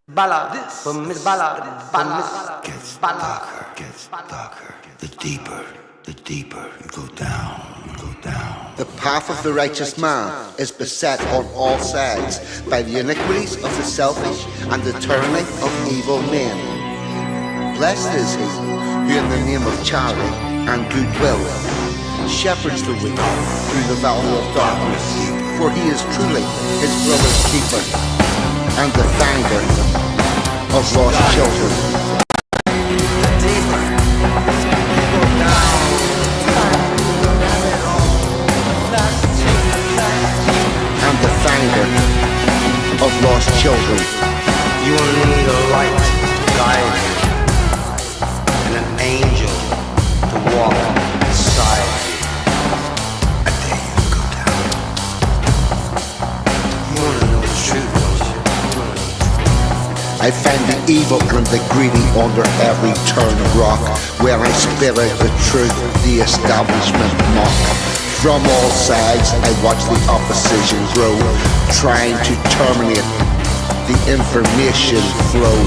Ballad, from Miss Ballad, gets darker. The deeper you go down, The path of the righteous man is beset on all sides by the iniquities of the selfish and the tyranny of evil men. Blessed is he who in the name of charity and goodwill shepherds the weak through the valley of darkness, for he is truly his brother's keeper and the finder of lost children. And the finder of lost children. You only need a light to guide you, and an angel to walk beside you. I dare you to go down. You wanna know the truth, don't you? I find the evil and the greedy under every turn of rock. Where I spit out the truth, the establishment mock. From all sides, I watch the opposition grow, trying to terminate the information flow.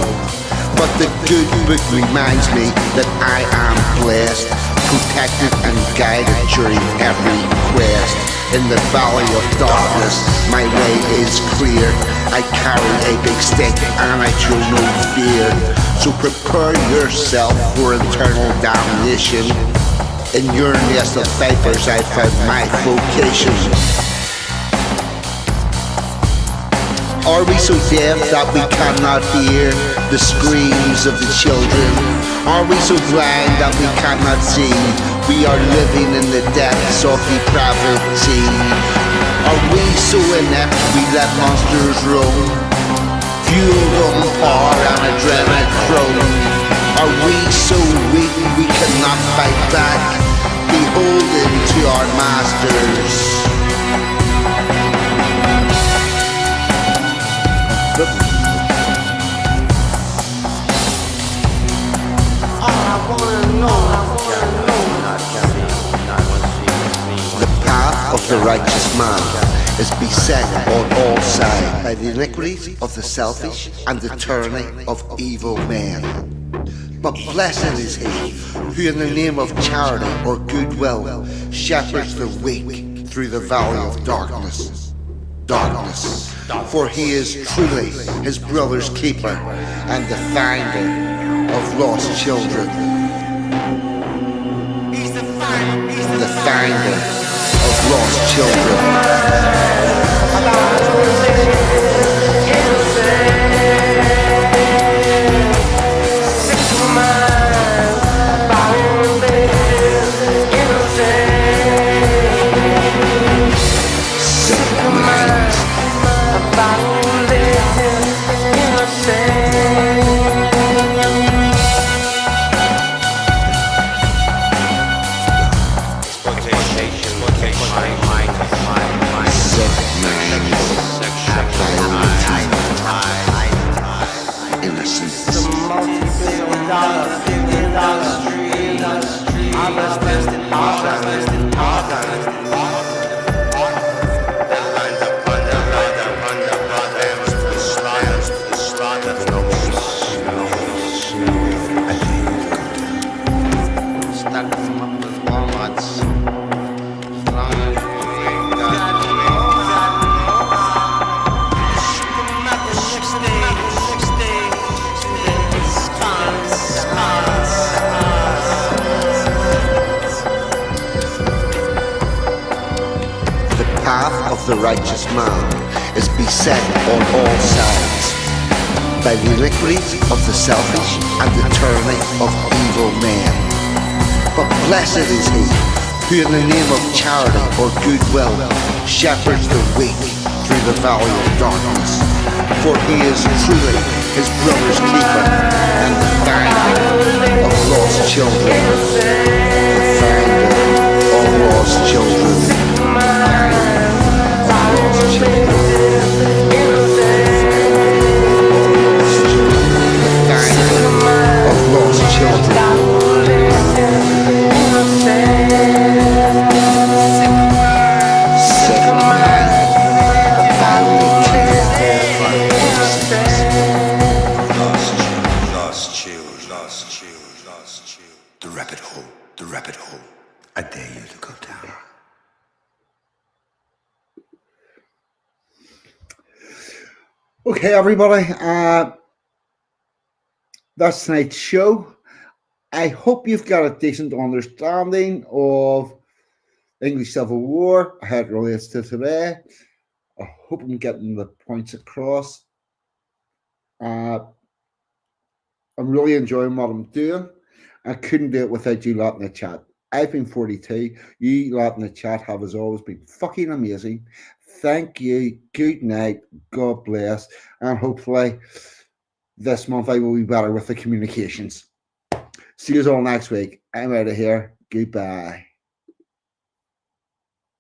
But the good book reminds me that I am blessed, protected and guided during every quest. In the valley of darkness, my way is clear. I carry a big stick and I show no fear. So prepare yourself for eternal damnation. In your nest of vipers I found my vocation. Are we so deaf that we cannot hear the screams of the children? Are we so blind that we cannot see? We are living in the depths of depravity. Are we so inept we let monsters roam, fueled on power and adrenochrome? Are we so weak we cannot fight back, beholden to our masters? The path of the righteous man is beset on all sides by the iniquities of the selfish and the tyranny of evil men. But blessed is he who in the name of charity or goodwill shepherds the weak through the valley of darkness. For he is truly his brother's keeper and the finder of lost children. The finder of lost children. The righteous man is beset on all sides by the iniquities of the selfish and the tyranny of evil men. But blessed is he who in the name of charity or goodwill shepherds the weak through the valley of darkness. For he is truly his brother's keeper and the finder of lost children. The finder of lost children. The rabbit hole. I dare you to go down. Okay, everybody. That's tonight's show. I hope you've got a decent understanding of English Civil War, how it relates to today. I hope I'm getting the points across. I'm really enjoying what I'm doing. I couldn't do it without you lot in the chat. I've been 42. You lot in the chat have, as always, been fucking amazing. Thank you. Good night. God bless. And hopefully this month I will be better with the communications. See you all next week. I'm out of here. Goodbye.